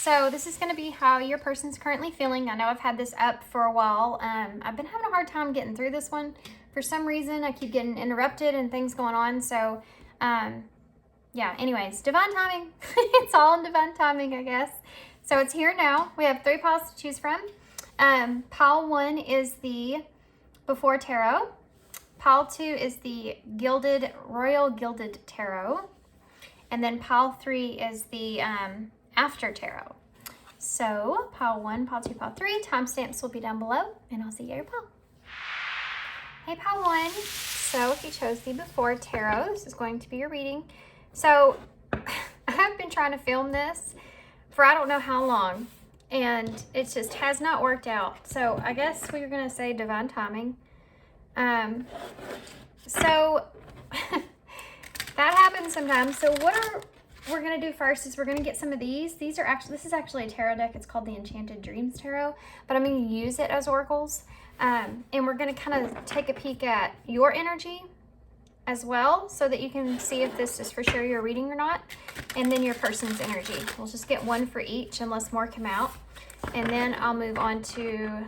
So this is going to be how your person's currently feeling. I know I've had this up for a while. I've been having a hard time getting through this one. For some reason, I keep getting interrupted and things going on. So, yeah, anyways, divine timing. It's all in divine timing, I guess. So it's here now. We have 3 piles to choose from. Pile 1 is the Before Tarot. Pile 2 is the Gilded, Royal Gilded Tarot. And then pile 3 is the After Tarot. So pile 1, pile 2, pile 3, timestamps will be down below, and I'll see you at your pile. Hey, pile 1. So if you chose the Before Tarot, this is going to be your reading. So I have been trying to film this for I don't know how long, and it just has not worked out. So I guess we were going to say divine timing. So that happens sometimes. So what we're going to do first is we're going to get some of these. These are actually, this is actually a tarot deck. It's called the Enchanted Dreams Tarot, but I'm going to use it as oracles. And we're going to kind of take a peek at your energy as well, so that you can see if this is for sure your reading or not. And then your person's energy. We'll just get one for each unless more come out. And then I'll move on to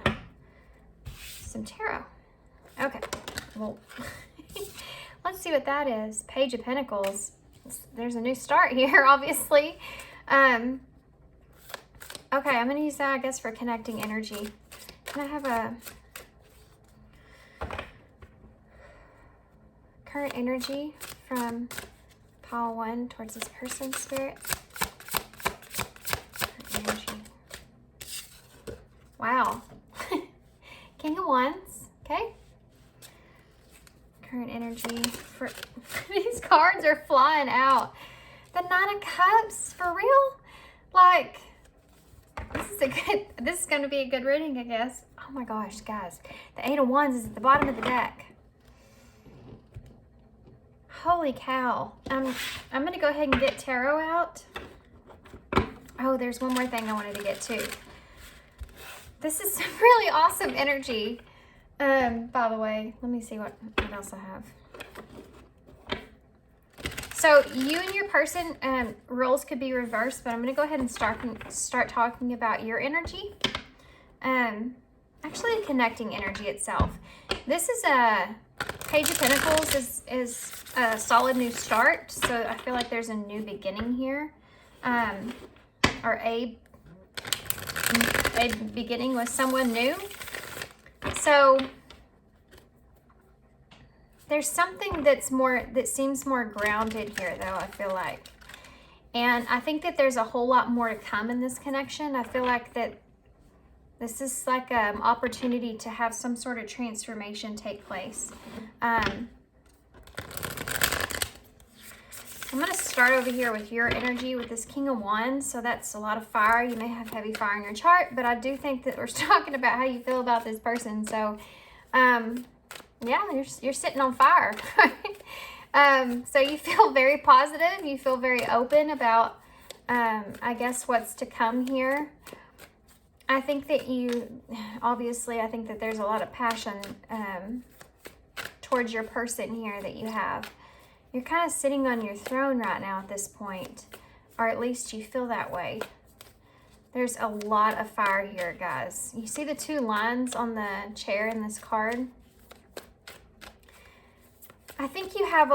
some tarot. Okay, well, let's see what that is. Page of Pentacles. There's a new start here, obviously. Okay, I'm going to use that, I guess, for connecting energy. Can I have a current energy from pile 1 towards this person, Spirit? Current energy. Wow. King of Wands. Okay. Current energy for these cards are flying out. The 9 of Cups, for real? Like, this is going to be a good reading, I guess. Oh my gosh, guys. The 8 of Wands is at the bottom of the deck. Holy cow. I'm going to go ahead and get tarot out. Oh, there's one more thing I wanted to get to. This is some really awesome energy. By the way, let me see what else I have. So you and your person, roles could be reversed, but I'm going to go ahead and start talking about your energy. Actually, connecting energy itself. This is a Page of Pentacles is a solid new start, so I feel like there's a new beginning here, or a beginning with someone new. So there's something that seems more grounded here, though, I feel like. And I think that there's a whole lot more to come in this connection. I feel like that this is like an opportunity to have some sort of transformation take place. I'm going to start over here with your energy with this King of Wands. So that's a lot of fire. You may have heavy fire in your chart, but I do think that we're talking about how you feel about this person. So, yeah, you're sitting on fire. So you feel very positive. You feel very open about, I guess, what's to come here. I think that obviously, I think that there's a lot of passion towards your person here that you have. You're kind of sitting on your throne right now at this point, or at least you feel that way. There's a lot of fire here, guys. You see the 2 lines on the chair in this card? I think you have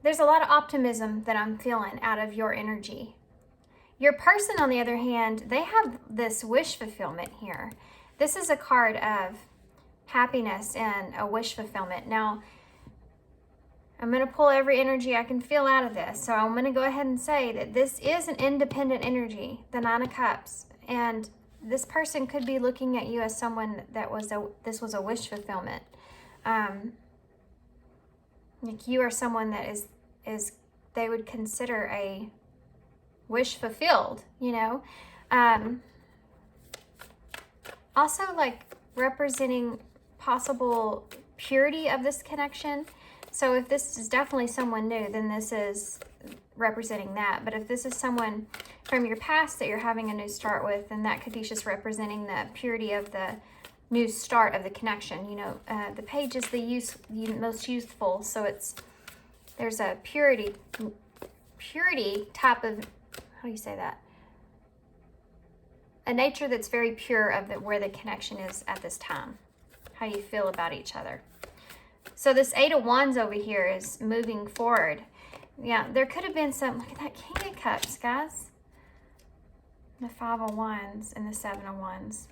there's a lot of optimism that I'm feeling out of your energy. Your person, on the other hand, they have this wish fulfillment here. This is a card of happiness and a wish fulfillment. Now, I'm going to pull every energy I can feel out of this. So I'm going to go ahead and say that this is an independent energy, the 9 of Cups. And this person could be looking at you as someone that this was a wish fulfillment. Like you are someone that is they would consider a wish fulfilled, you know. Also, like, representing possible purity of this connection. So if this is definitely someone new, then this is representing that. But if this is someone from your past that you're having a new start with, then that could be just representing the purity of the new start of the connection. You know, the page is the most youthful, so there's a purity purity type of, how do you say that? A nature that's very pure of where the connection is at this time. How you feel about each other. So this 8 of Wands over here is moving forward. Yeah, there could have been some, look at that King of Cups, guys. The 5 of Wands and the 7 of Wands.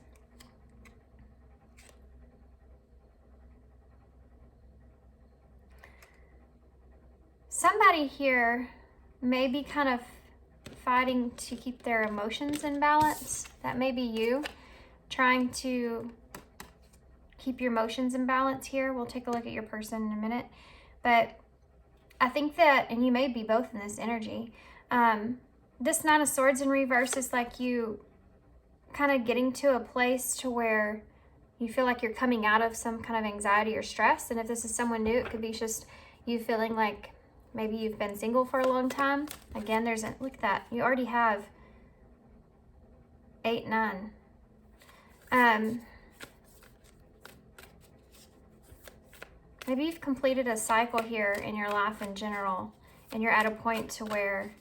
Somebody here may be kind of fighting to keep their emotions in balance. That may be you trying to keep your emotions in balance here. We'll take a look at your person in a minute. But I think that, and you may be both in this energy, this 9 of Swords in reverse is like you kind of getting to a place to where you feel like you're coming out of some kind of anxiety or stress. And if this is someone new, it could be just you feeling like maybe you've been single for a long time. Again, there's a, look at that. You already have 8, 9. Maybe you've completed a cycle here in your life in general, and you're at a point to where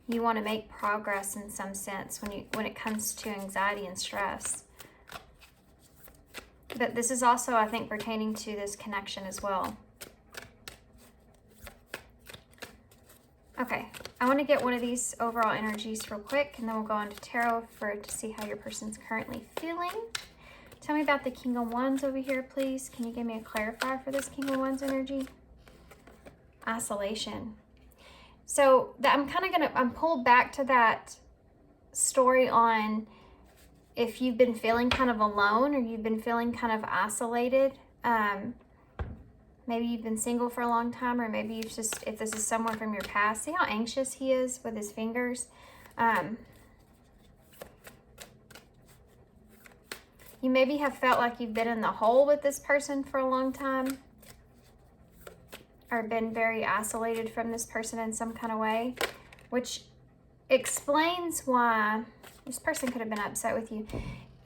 you want to make progress in some sense when it comes to anxiety and stress. But this is also, I think, pertaining to this connection as well. Okay, I want to get one of these overall energies real quick, and then we'll go on to tarot to see how your person's currently feeling. Tell me about the King of Wands over here, please. Can you give me a clarifier for this King of Wands energy? Isolation. So that I'm pulled back to that story on if you've been feeling kind of alone or you've been feeling kind of isolated. Maybe you've been single for a long time, or maybe you've just, if this is someone from your past, see how anxious he is with his fingers. You maybe have felt like you've been in the hole with this person for a long time, or been very isolated from this person in some kind of way, which explains why this person could have been upset with you.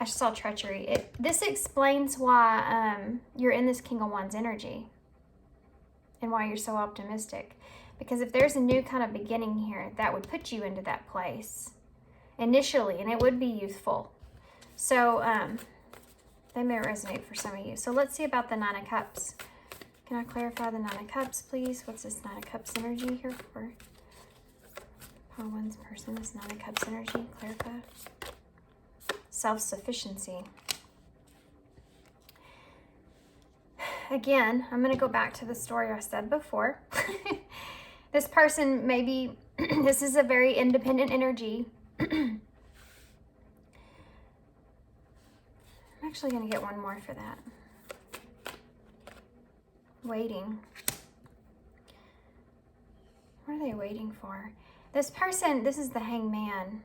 I just saw treachery. This explains why you're in this King of Wands energy and why you're so optimistic. Because if there's a new kind of beginning here, that would put you into that place initially, and it would be youthful. So they may resonate for some of you. So let's see about the 9 of Cups. Can I clarify the 9 of Cups, please? What's this 9 of Cups energy here for? Paul one's person, this 9 of Cups energy, clarify. Self-sufficiency. Again, I'm going to go back to the story I said before. This person maybe, this is a very independent energy. I'm actually going to get one more for that. Waiting. What are they waiting for? This person, this is the Hangman.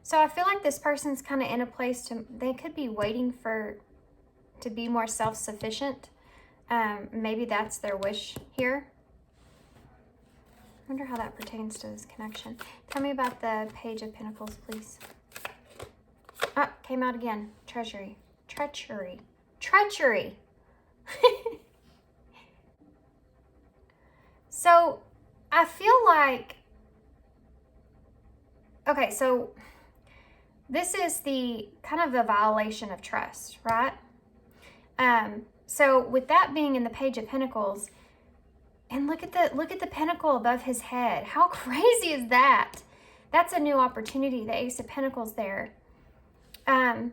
So I feel like this person's kind of in a place to, they could be waiting to be more self-sufficient. Maybe that's their wish here. I wonder how that pertains to this connection. Tell me about the Page of Pentacles, please. Ah, came out again. Treachery. Treachery. Treachery. So I feel like, okay, so this is the kind of the violation of trust, right? So with that being in the Page of Pentacles, and look at the pentacle above his head. How crazy is that? That's a new opportunity, the Ace of Pentacles there. So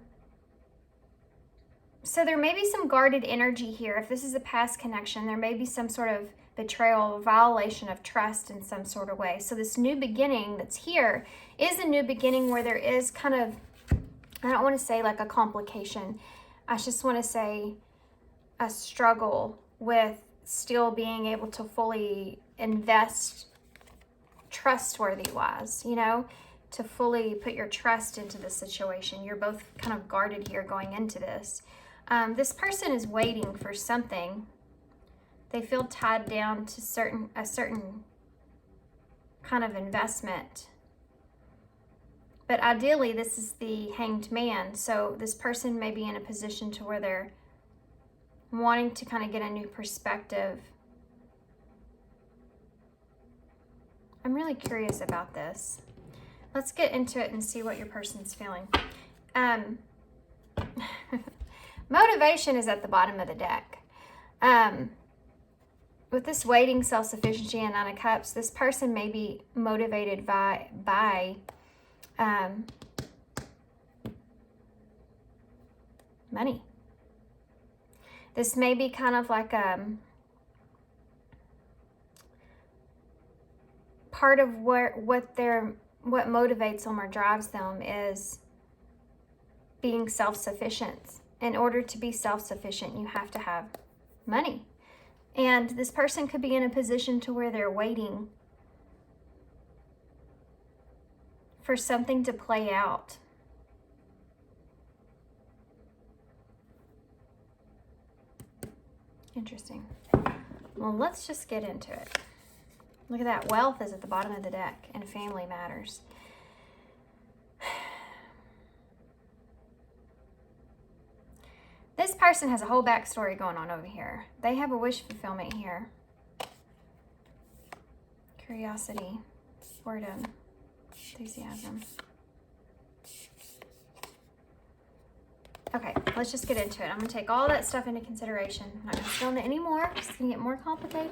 there may be some guarded energy here. If this is a past connection, there may be some sort of betrayal, violation of trust in some sort of way. So this new beginning that's here is a new beginning where there is kind of, I don't want to say like a complication. I just want to say a struggle with still being able to fully invest trustworthy-wise, you know, to fully put your trust into the situation. You're both kind of guarded here going into this. This person is waiting for something. They feel tied down to a certain kind of investment. But ideally, this is the Hanged Man. So this person may be in a position to where they're wanting to kind of get a new perspective I'm really curious about this. Let's get into it and see what your person's feeling. Motivation is at the bottom of the deck. With this waiting, self-sufficiency, and Nine of Cups, this person may be motivated by money. This may be kind of like part of what motivates them or drives them is being self-sufficient. In order to be self-sufficient, you have to have money. And this person could be in a position to where they're waiting for something to play out. Interesting. Well, let's just get into it. Look at that. Wealth is at the bottom of the deck, and family matters. This person has a whole backstory going on over here. They have a wish fulfillment here. Curiosity, boredom, enthusiasm. Okay, let's just get into it. I'm going to take all that stuff into consideration. I'm not going to spill on it anymore. It's going to get more complicated.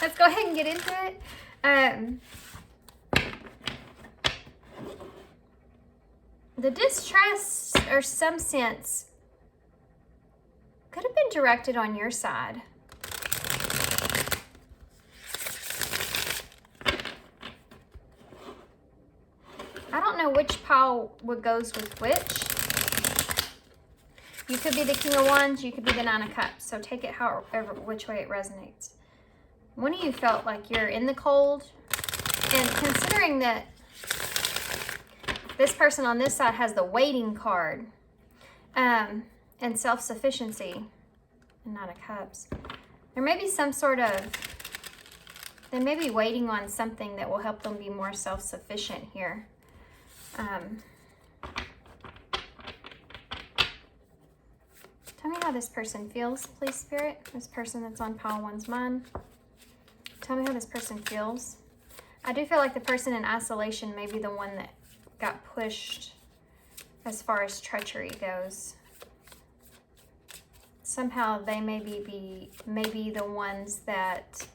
Let's go ahead and get into it. The distrust, or some sense, could have been directed on your side. I don't know which pile goes with which. You could be the King of Wands, you could be the Nine of Cups. So take it however, which way it resonates. One of you felt like you're in the cold. And considering that this person on this side has the waiting card and self-sufficiency and Nine of Cups, there may be some sort of, they may be waiting on something that will help them be more self-sufficient here. Tell me how this person feels, please, Spirit. This person that's on pile one's mind. Tell me how this person feels. I do feel like the person in isolation may be the one that got pushed as far as treachery goes. Somehow they maybe be the ones that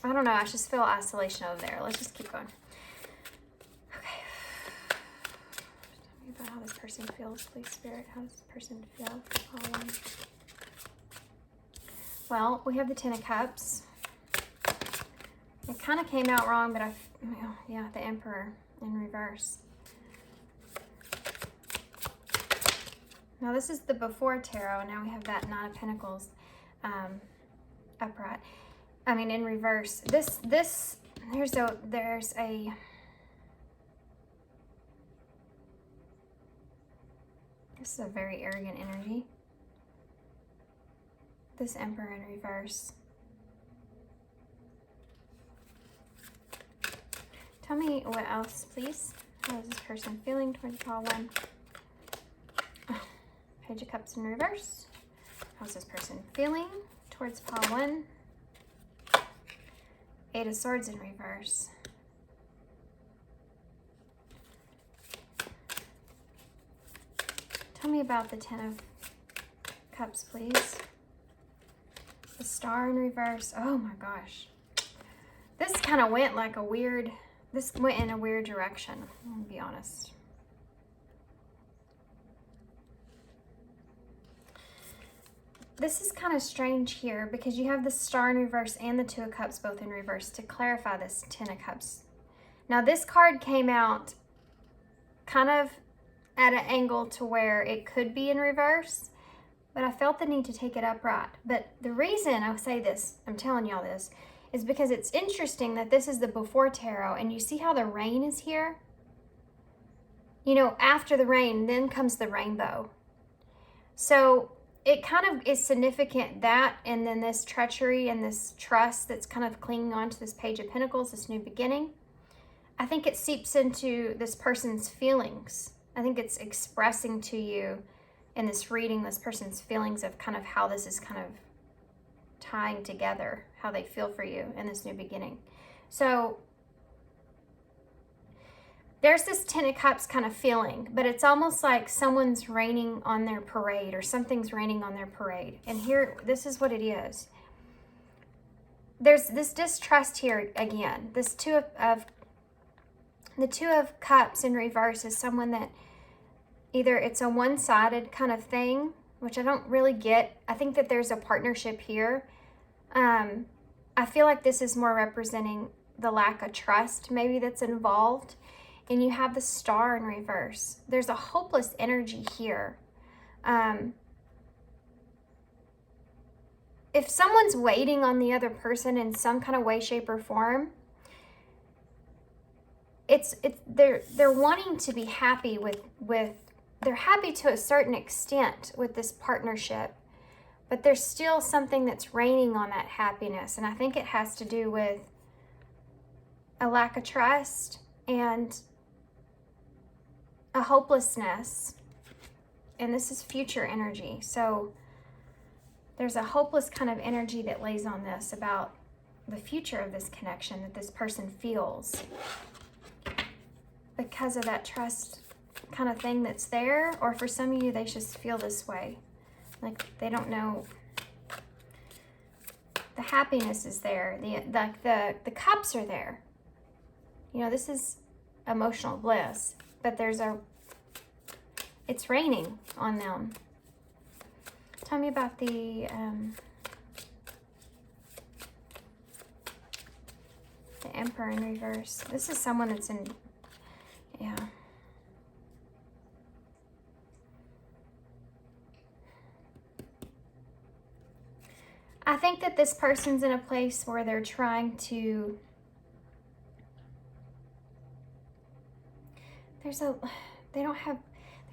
I don't know, I just feel isolation over there. Let's just keep going. Okay. Tell me about how this person feels, please, Spirit. How does this person feel? Well, we have the Ten of Cups. It kind of came out wrong, but yeah, the Emperor in reverse. Now this is the before tarot. Now we have that Nine of Pentacles upright. I mean, in reverse. There's a this is a very arrogant energy. This Emperor in reverse. Tell me what else, please. How is this person feeling towards pile one? Page of Cups in reverse. How's this person feeling towards pile one? Eight of Swords in reverse. Tell me about the Ten of Cups, please. The Star in reverse. Oh my gosh. This kind of went like a weird, this went in a weird direction, I'll be honest. This is kind of strange here because you have the Star in reverse and the Two of Cups both in reverse to clarify this Ten of Cups. Now this card came out kind of at an angle to where it could be in reverse, but I felt the need to take it upright. But the reason I say this, I'm telling y'all this, is because it's interesting that this is the before tarot and you see how the rain is here? You know, after the rain, then comes the rainbow. So it kind of is significant that, and then this treachery and this trust that's kind of clinging on to this Page of Pentacles, this new beginning. I think it seeps into this person's feelings. I think it's expressing to you in this reading, this person's feelings of kind of how this is kind of tying together how they feel for you in this new beginning. So there's this Ten of Cups kind of feeling, but it's almost like someone's raining on their parade, or something's raining on their parade. And here, this is what it is. There's this distrust here again. This the Two of Cups in reverse is someone that either it's a one-sided kind of thing, which I don't really get. I think that there's a partnership here. I feel like this is more representing the lack of trust maybe that's involved. And you have the Star in reverse. There's a hopeless energy here. If someone's waiting on the other person in some kind of way, shape, or form, they're wanting to be happy with they're happy to a certain extent with this partnership, but there's still something that's raining on that happiness. And I think it has to do with a lack of trust and a hopelessness. And this is future energy. So there's a hopeless kind of energy that lays on this about the future of this connection that this person feels because of that trust kind of thing that's there. Or for some of you, they just feel this way, like they don't know. The happiness is there. The cups are there. You know, this is emotional bliss, but it's raining on them. Tell me about the Emperor in reverse. This is someone that's in, yeah. I think that this person's in a place where they're trying to, there's a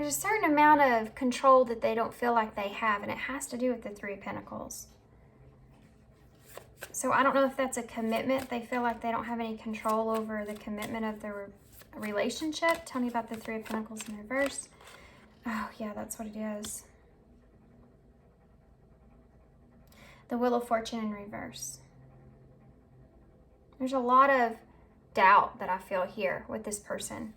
certain amount of control that they don't feel like they have, and it has to do with the Three of Pentacles. So I don't know if that's a commitment. They feel like they don't have any control over the commitment of their relationship. Tell me about the Three of Pentacles in reverse. Oh, yeah, that's what it is. The Wheel of Fortune in reverse. There's a lot of doubt that I feel here with this person.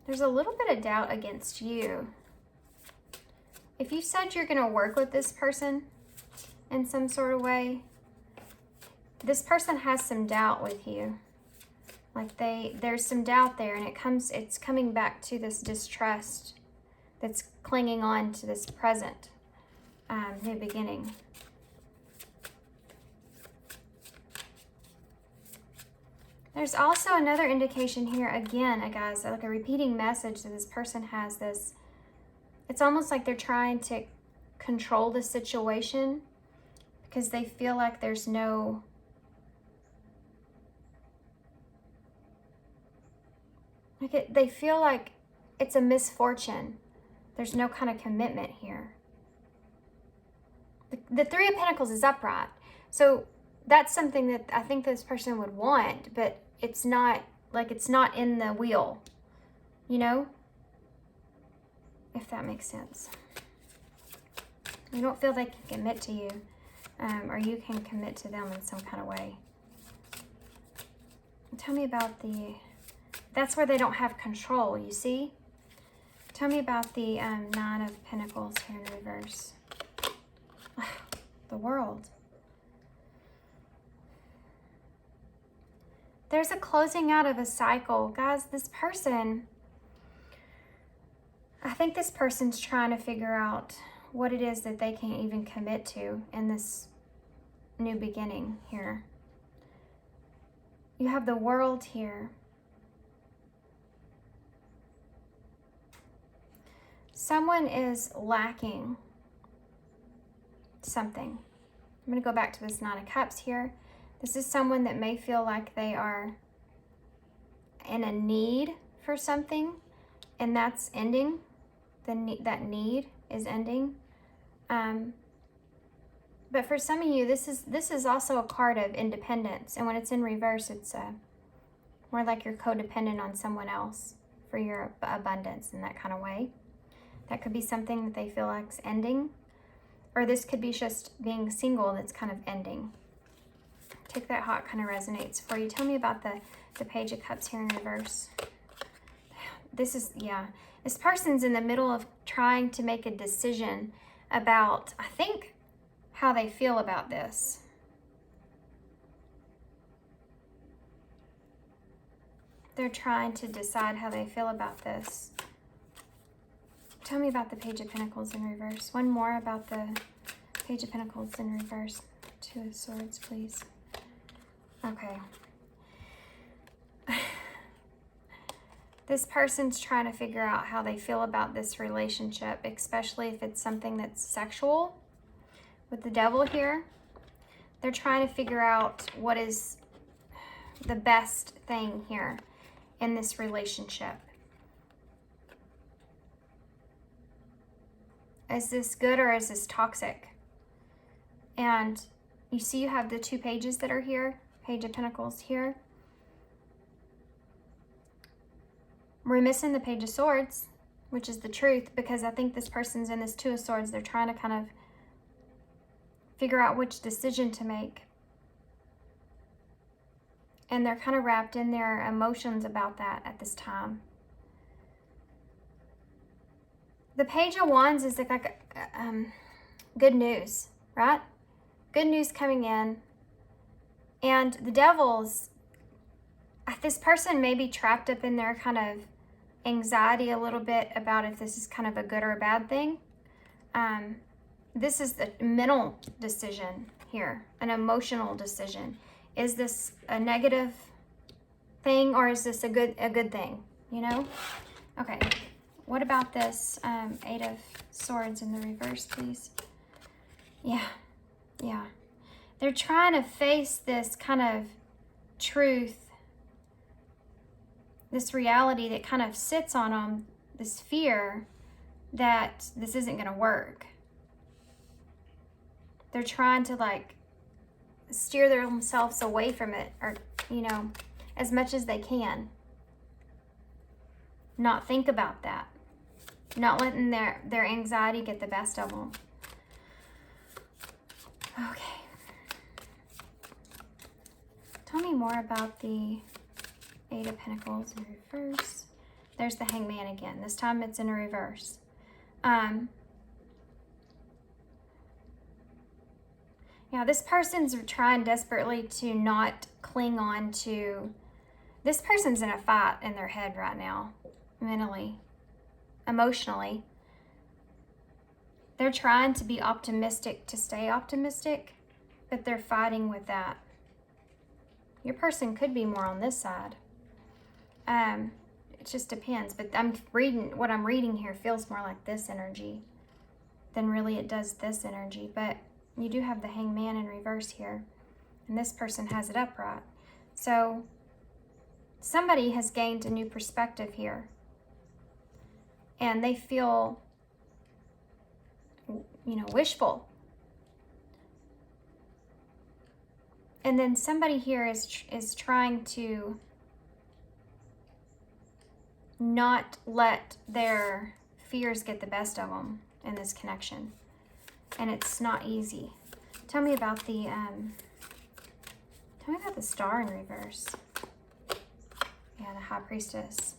There's a little bit of doubt against you. If you said you're going to work with this person in some sort of way, this person has some doubt with you. Like there's some doubt there, and it's coming back to this distrust that's clinging on to this present new beginning. There's also another indication here, again, guys, like a repeating message that this person has this. It's almost like they're trying to control the situation because they feel like there's no, they feel like it's a misfortune. There's no kind of commitment here. The Three of Pentacles is upright. So that's something that I think this person would want, but it's not in the wheel, you know? If that makes sense. You don't feel they can commit to you, or you can commit to them in some kind of way. Tell me about that's where they don't have control, you see? Tell me about the Nine of Pentacles here in reverse. The World. There's a closing out of a cycle. Guys, this person, I think this person's trying to figure out what it is that they can even commit to in this new beginning here. You have the World here. Someone is lacking something. I'm going to go back to this Nine of Cups here. This is someone that may feel like they are in a need for something, and that's ending. That need is ending. But for some of you, this is also a card of independence, and when it's in reverse, it's more like you're codependent on someone else for your abundance in that kind of way. That could be something that they feel like's ending. Or this could be just being single that's kind of ending. Take that how it kind of resonates for you. Tell me about the Page of Cups here in reverse. This is, yeah. This person's in the middle of trying to make a decision about, I think, how they feel about this. They're trying to decide how they feel about this. Tell me about the Page of Pentacles in reverse. One more about the Page of Pentacles in reverse. Two of Swords, please. Okay. This person's trying to figure out how they feel about this relationship, especially if it's something that's sexual. With the Devil here, they're trying to figure out what is the best thing here in this relationship. Is this good or is this toxic? And you see you have the two pages that are here, Page of Pentacles here. We're missing the Page of Swords, which is the truth, because I think this person's in this Two of Swords. They're trying to kind of figure out which decision to make. And they're kind of wrapped in their emotions about that at this time. The Page of Wands is like good news, right? Good news coming in. And the Devil's, this person may be trapped up in their kind of anxiety a little bit about if this is kind of a good or a bad thing. This is the mental decision here, an emotional decision. Is this a negative thing or is this a good thing, you know? Okay, what about this Eight of Swords in the reverse, please? Yeah. They're trying to face this kind of truth, this reality that kind of sits on them, this fear that this isn't going to work. They're trying to like steer themselves away from it, or, you know, as much as they can. Not think about that. Not letting their anxiety get the best of them. Okay. Tell me more about the Eight of Pentacles in reverse. There's the Hangman again. This time it's in a reverse. Yeah, this person's trying desperately to not cling on to... This person's in a fight in their head right now. Mentally. Emotionally. They're trying to be optimistic to stay optimistic, but they're fighting with that. Your person could be more on this side. It just depends, but what I'm reading here feels more like this energy than really it does this energy. But you do have the Hangman in reverse here, and this person has it upright. So somebody has gained a new perspective here, and they feel, you know, wishful. And then somebody here is trying to not let their fears get the best of them in this connection. And it's not easy. Tell me about the Star in reverse. Yeah, the High Priestess.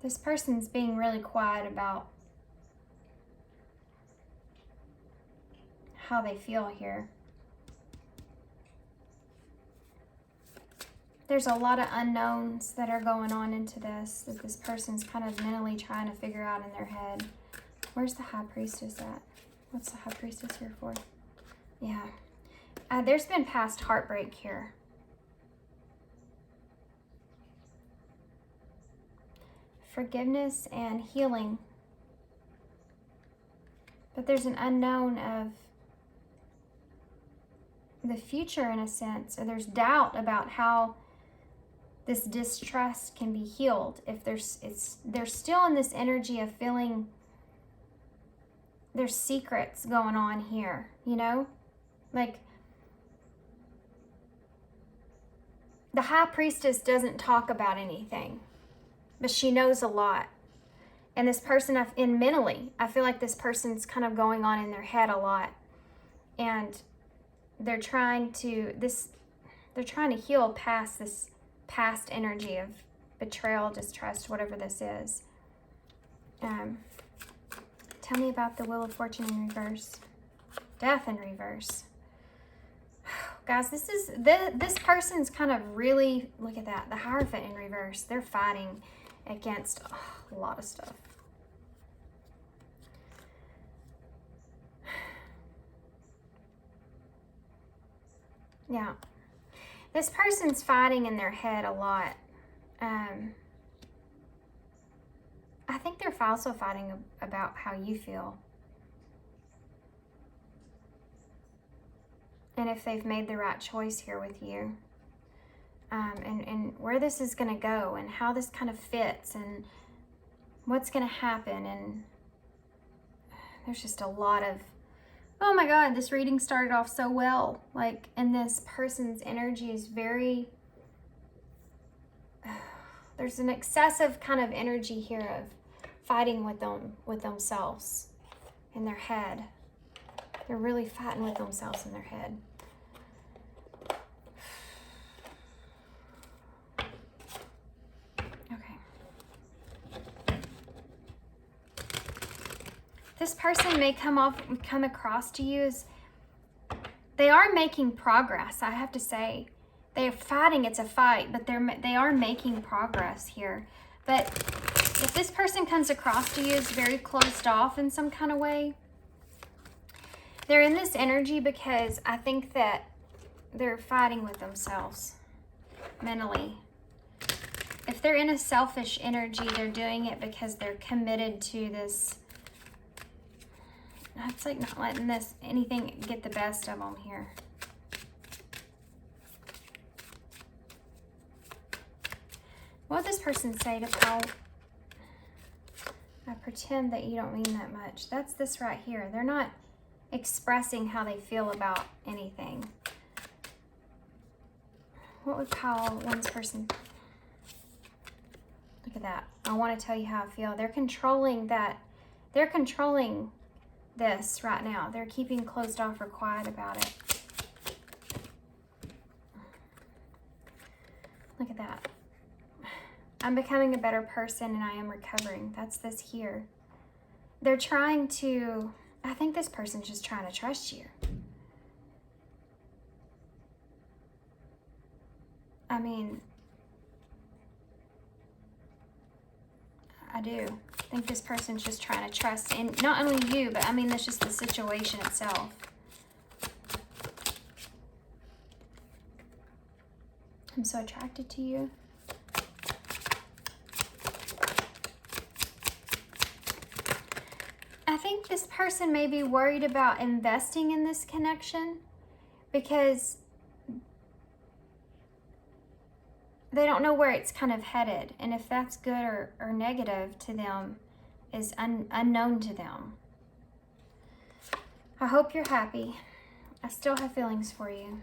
This person's being really quiet about how they feel here. There's a lot of unknowns that are going on into this, that this person's kind of mentally trying to figure out in their head. Where's the High Priestess at? What's the High Priestess here for? Yeah. There's been past heartbreak here. Forgiveness and healing. But there's an unknown of the future in a sense, or there's doubt about how this distrust can be healed. If they're still in this energy of feeling there's secrets going on here, you know? Like, the High Priestess doesn't talk about anything, but she knows a lot. And this person, mentally, I feel like this person's kind of going on in their head a lot. And they're trying to heal past this past energy of betrayal, distrust, whatever this is. Tell me about the Wheel of Fortune in reverse. Death in reverse. Guys, this person's kind of really, look at that, the Hierophant in reverse. They're fighting against a lot of stuff. Yeah. This person's fighting in their head a lot. I think they're also fighting about how you feel. And if they've made the right choice here with you. And where this is going to go and how this kind of fits and what's going to happen. And there's just a lot of, oh my God, this reading started off so well. Like, and this person's energy is very, there's an excessive kind of energy here of fighting with themselves in their head. They're really fighting with themselves in their head. This person may come across to you as they are making progress. I have to say, they are fighting. It's a fight, but they are making progress here. But if this person comes across to you as very closed off in some kind of way, they're in this energy because I think that they're fighting with themselves mentally. If they're in a selfish energy, they're doing it because they're committed to this. It's like not letting anything get the best of them here. What would this person say to Paul? I pretend that you don't mean that much. That's this right here. They're not expressing how they feel about anything. What would Paul, one's person? Look at that. I want to tell you how I feel. They're controlling that. They're controlling this right now. They're keeping closed off or quiet about it. Look at that. I'm becoming a better person and I am recovering. That's this here. They're trying to, I think this person's just trying to trust you. I mean, I do. I think this person's just trying to trust, and not only you, but I mean, that's just the situation itself. I'm so attracted to you. I think this person may be worried about investing in this connection because they don't know where it's kind of headed. And if that's good or negative to them is unknown to them. I hope you're happy. I still have feelings for you.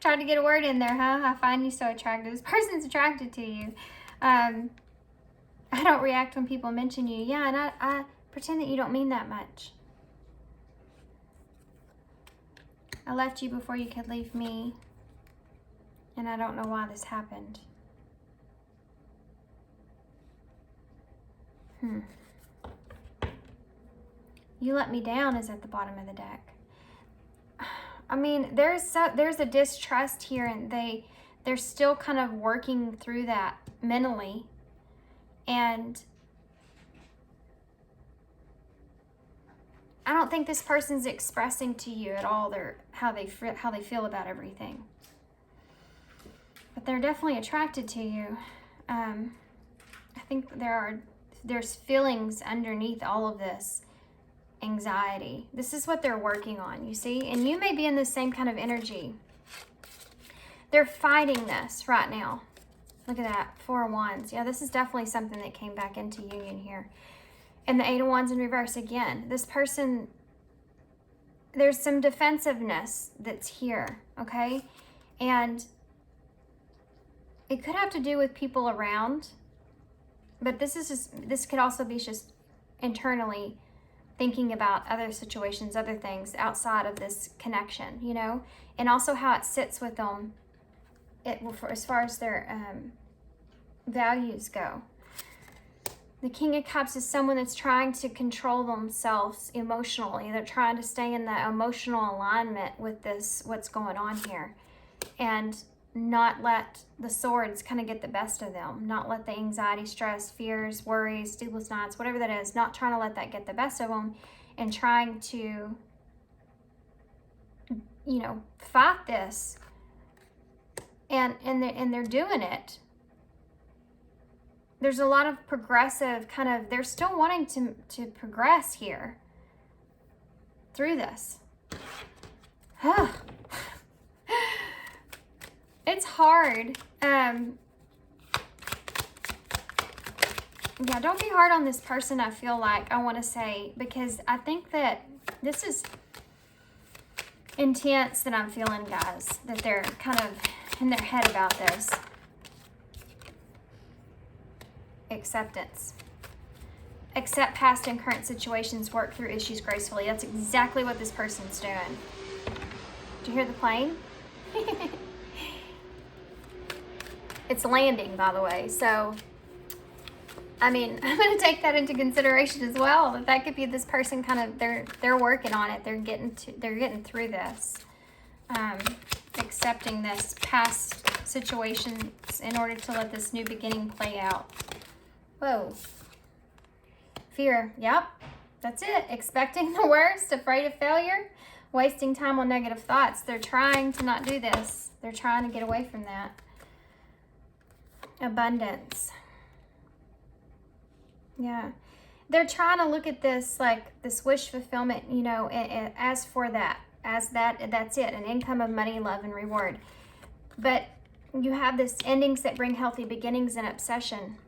Tried to get a word in there, huh? I find you so attractive. This person's attracted to you. I don't react when people mention you. Yeah, and I pretend that you don't mean that much. I left you before you could leave me, and I don't know why this happened. You let me down is at the bottom of the deck. I mean, there's a distrust here, and they're still kind of working through that mentally, and I don't think this person's expressing to you at all how they feel about everything. But they're definitely attracted to you. I think there's feelings underneath all of this anxiety. This is what they're working on, you see? And you may be in the same kind of energy. They're fighting this right now. Look at that, 4 of Wands. Yeah, this is definitely something that came back into union here. And the 8 of Wands in reverse again. This person, there's some defensiveness that's here, okay? And it could have to do with people around, but this could also be just internally thinking about other situations, other things outside of this connection, you know, and also how it sits with them as far as their values go. The King of Cups is someone that's trying to control themselves emotionally. They're trying to stay in that emotional alignment with this, what's going on here, and not let the swords kind of get the best of them. Not let the anxiety, stress, fears, worries, sleepless nights, whatever that is, not trying to let that get the best of them, and trying to, you know, fight this. And they're doing it. There's a lot of progressive kind of, they're still wanting to progress here through this. It's hard. Yeah, don't be hard on this person, I feel like, I want to say, because I think that this is intense that I'm feeling, guys, that they're kind of in their head about this. Acceptance. Accept past and current situations, work through issues gracefully. That's exactly what this person's doing. Did you hear the plane? It's landing, by the way. So, I mean, I'm going to take that into consideration as well. That could be this person kind of, they're working on it. They're getting through this. Accepting this past situations in order to let this new beginning play out. Whoa. Fear. Yep. That's it. Expecting the worst, afraid of failure, wasting time on negative thoughts. They're trying to not do this. They're trying to get away from that. Abundance. Yeah. They're trying to look at this like this wish fulfillment, you know, as for that, that's it, an income of money, love, and reward. But you have this endings that bring healthy beginnings and obsession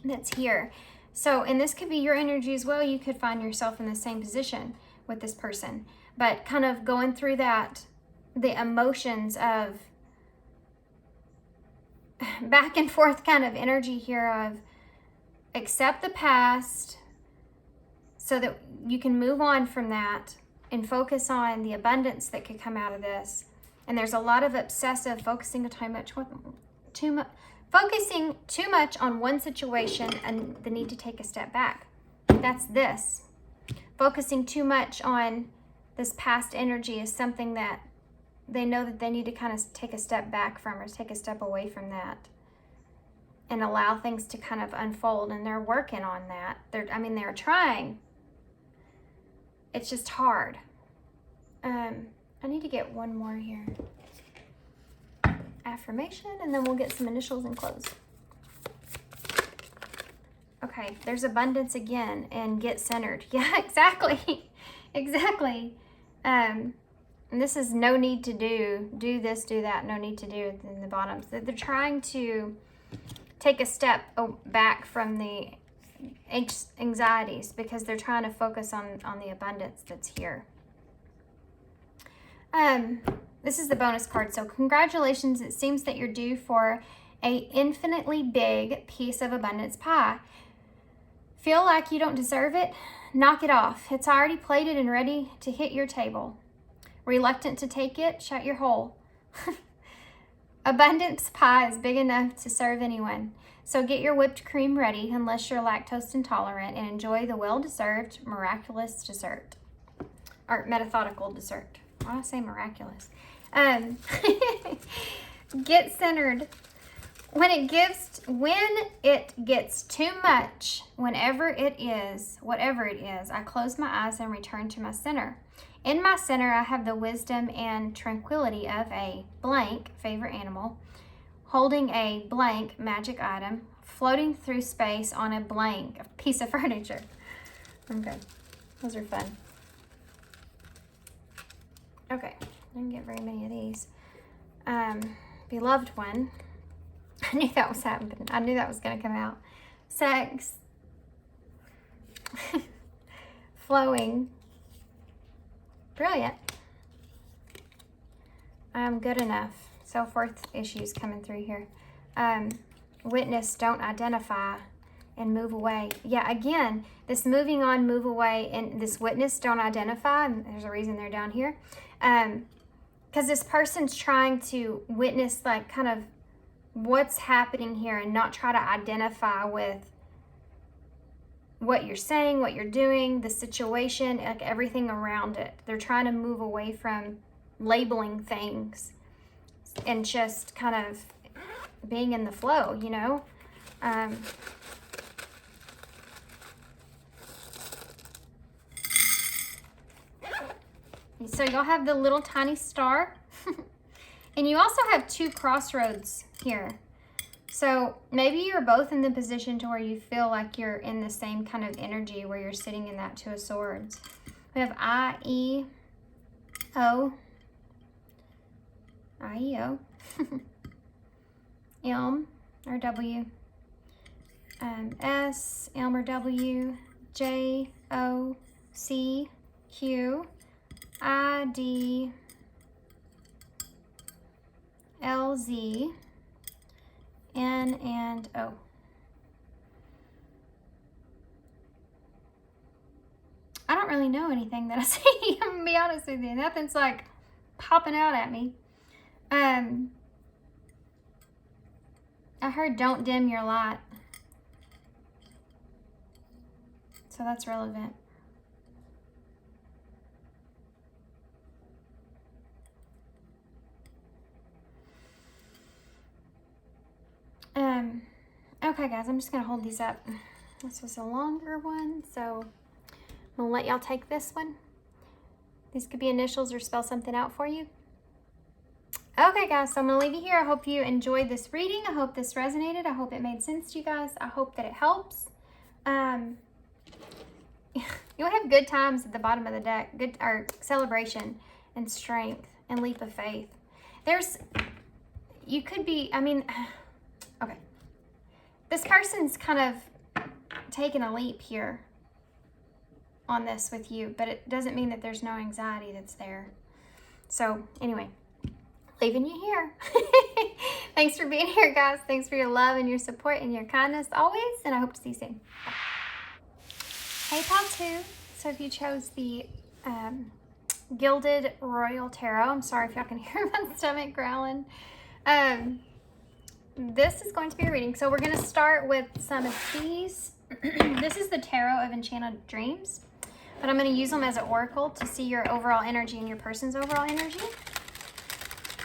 that's here. So, and this could be your energy as well. You could find yourself in the same position with this person, but kind of going through that, the emotions of back and forth kind of energy here of accept the past so that you can move on from that and focus on the abundance that could come out of this. And there's a lot of obsessive focusing too much on one situation and the need to take a step back. That's this. Focusing too much on this past energy is something that they know that they need to kind of take a step back from, or take a step away from that and allow things to kind of unfold. And they're working on that. They're trying. It's just hard. I need to get one more here. Affirmation, and then we'll get some initials and close. Okay, there's abundance again, and get centered. Yeah, exactly. Exactly. And this is no need to do this, do that, no need to do in the bottoms. They're trying to take a step back from the anxieties because they're trying to focus on the abundance that's here. This is the bonus card. So congratulations. It seems that you're due for a infinitely big piece of abundance pie. Feel like you don't deserve it? Knock it off. It's already plated and ready to hit your table. Reluctant to take it? Shut your hole. Abundance pie is big enough to serve anyone. So get your whipped cream ready, unless you're lactose intolerant, and enjoy the well-deserved miraculous dessert. Or methodical dessert. Why do I say miraculous? Get centered. When it gets too much, whatever it is, I close my eyes and return to my center. In my center, I have the wisdom and tranquility of a blank favorite animal, holding a blank magic item, floating through space on a blank piece of furniture. Okay, those are fun. Okay, I didn't get very many of these. Beloved one. I knew that was happening. I knew that was going to come out. Sex. Flowing. Brilliant. I'm good enough. Self-worth issues coming through here. Witness, don't identify, and move away. Yeah, again, this moving on, move away, and this witness, don't identify, and there's a reason they're down here. Because this person's trying to witness, like, kind of what's happening here and not try to identify with what you're saying, what you're doing, the situation, like everything around it. They're trying to move away from labeling things and just kind of being in the flow, you know? So you'll have the little tiny star. And you also have 2 crossroads here. So maybe you're both in the position to where you feel like you're in the same kind of energy where you're sitting in that 2 of Swords. We have I-E-O. I-E-O. Elm or W. S, Elm or W. J, O, C, Q. I, D, L, Z, N, and O. I don't really know anything that I see. I'm gonna be honest with you. Nothing's like popping out at me. I heard don't dim your light. So that's relevant. Okay guys, I'm just gonna hold these up. This was a longer one, so I'm gonna let y'all take this one. These could be initials or spell something out for you. Okay guys, so I'm gonna leave you here. I hope you enjoyed this reading. I hope this resonated. I hope it made sense to you guys. I hope that it helps. You'll have good times at the bottom of the deck. Good, or celebration and strength and leap of faith. You could be, I mean, okay. This person's kind of taking a leap here on this with you, but it doesn't mean that there's no anxiety that's there. So anyway, leaving you here. Thanks for being here, guys. Thanks for your love and your support and your kindness always, and I hope to see you soon. Bye. Hey, Pal 2. So if you chose the Gilded Royal Tarot, I'm sorry if y'all can hear my stomach growling. This is going to be a reading. So we're going to start with some of these. This is the Tarot of Enchanted Dreams, but I'm going to use them as an oracle to see your overall energy and your person's overall energy.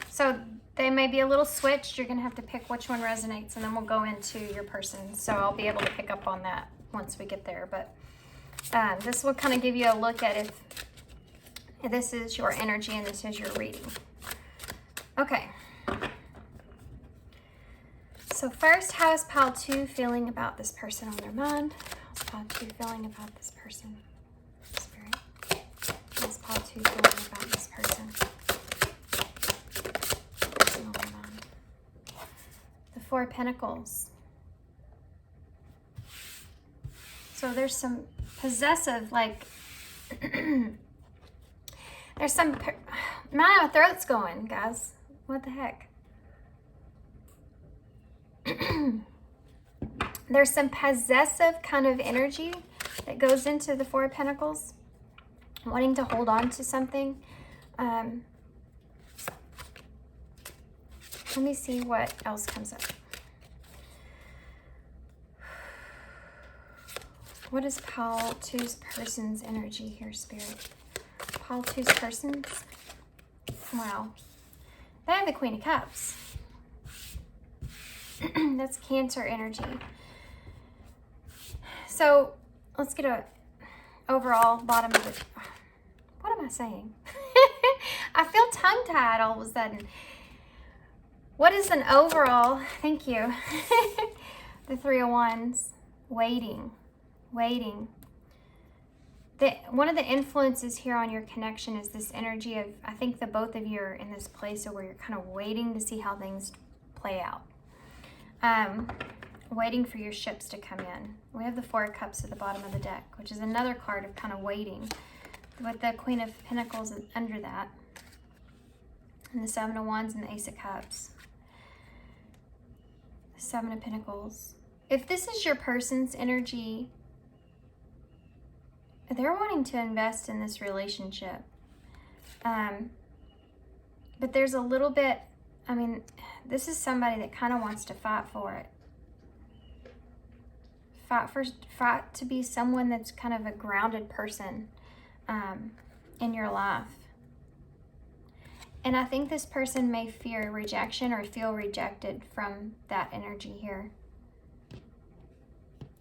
So they may be a little switched. You're going to have to pick which one resonates, and then we'll go into your person. So I'll be able to pick up on that once we get there. But this will kind of give you a look at if this is your energy and this is your reading. Okay. So first, how is Pile 2 feeling about this person on their mind? How's Pile 2 feeling about this person? Spirit. How's Pile 2 feeling about this person? On their mind. The 4 of Pentacles. So there's some possessive, like, there's some, my throat's going, guys. What the heck? There's some possessive kind of energy that goes into the 4 of Pentacles, wanting to hold on to something. Let me see what else comes up. What is Pile 2's person's energy here, Spirit? Pile 2's person's? Wow. They have the Queen of Cups. That's Cancer energy. So let's get a overall bottom of it. What am I saying? I feel tongue-tied all of a sudden. What is an overall? Thank you. The 3 of Wands. Waiting. Waiting. One of the influences here on your connection is this energy of, I think the both of you are in this place where you're kind of waiting to see how things play out. Waiting for your ships to come in. We have the 4 of Cups at the bottom of the deck, which is another card of kind of waiting, with the Queen of Pentacles under that. And the Seven of Wands and the Ace of Cups. Seven of Pentacles. If this is your person's energy, they're wanting to invest in this relationship. But there's a little bit, I mean, this is somebody that kind of wants to fight for it. Fight to be someone that's kind of a grounded person in your life. And I think this person may fear rejection or feel rejected from that energy here.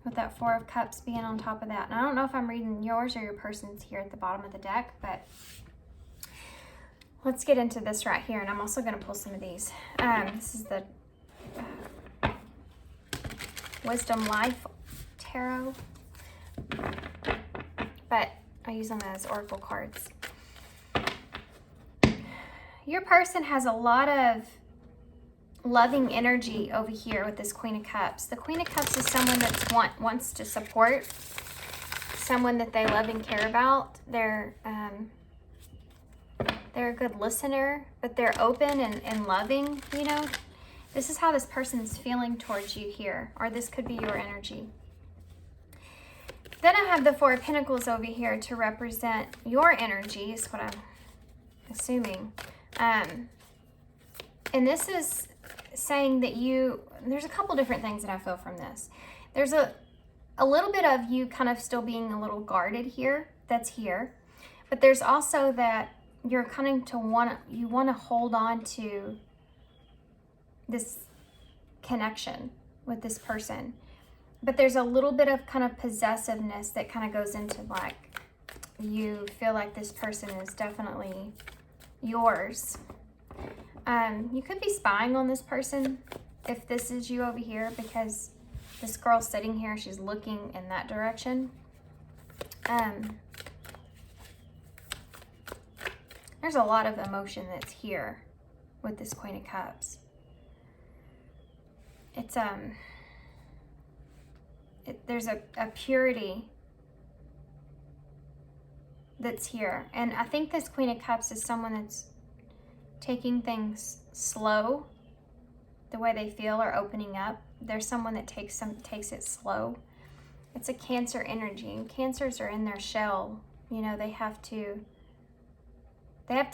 With that Four of Cups being on top of that. And I don't know if I'm reading yours or your person's here at the bottom of the deck, but let's get into this right here. And I'm also going to pull some of these. This is the Wisdom Life Tarot. But I use them as oracle cards. Your person has a lot of loving energy over here with this Queen of Cups. The Queen of Cups is someone that wants to support, someone that they love and care about. They're a good listener, but they're open and loving, you know. This is how this person's feeling towards you here, or this could be your energy. Then I have the Four of Pentacles over here to represent your energy, is what I'm assuming. And this is saying that there's a couple different things that I feel from this. There's a little bit of you kind of still being a little guarded here, that's here. But there's also that you're kind of you want to hold on to this connection with this person. But there's a little bit of kind of possessiveness that kind of goes into like, you feel like this person is definitely yours. You could be spying on this person if this is you over here, because this girl's sitting here, she's looking in that direction. There's a lot of emotion that's here with this Queen of Cups. It's there's a purity that's here. And I think this Queen of Cups is someone that's taking things slow, the way they feel, or opening up. There's someone that takes it slow. It's a Cancer energy, and Cancers are in their shell. You know, they have to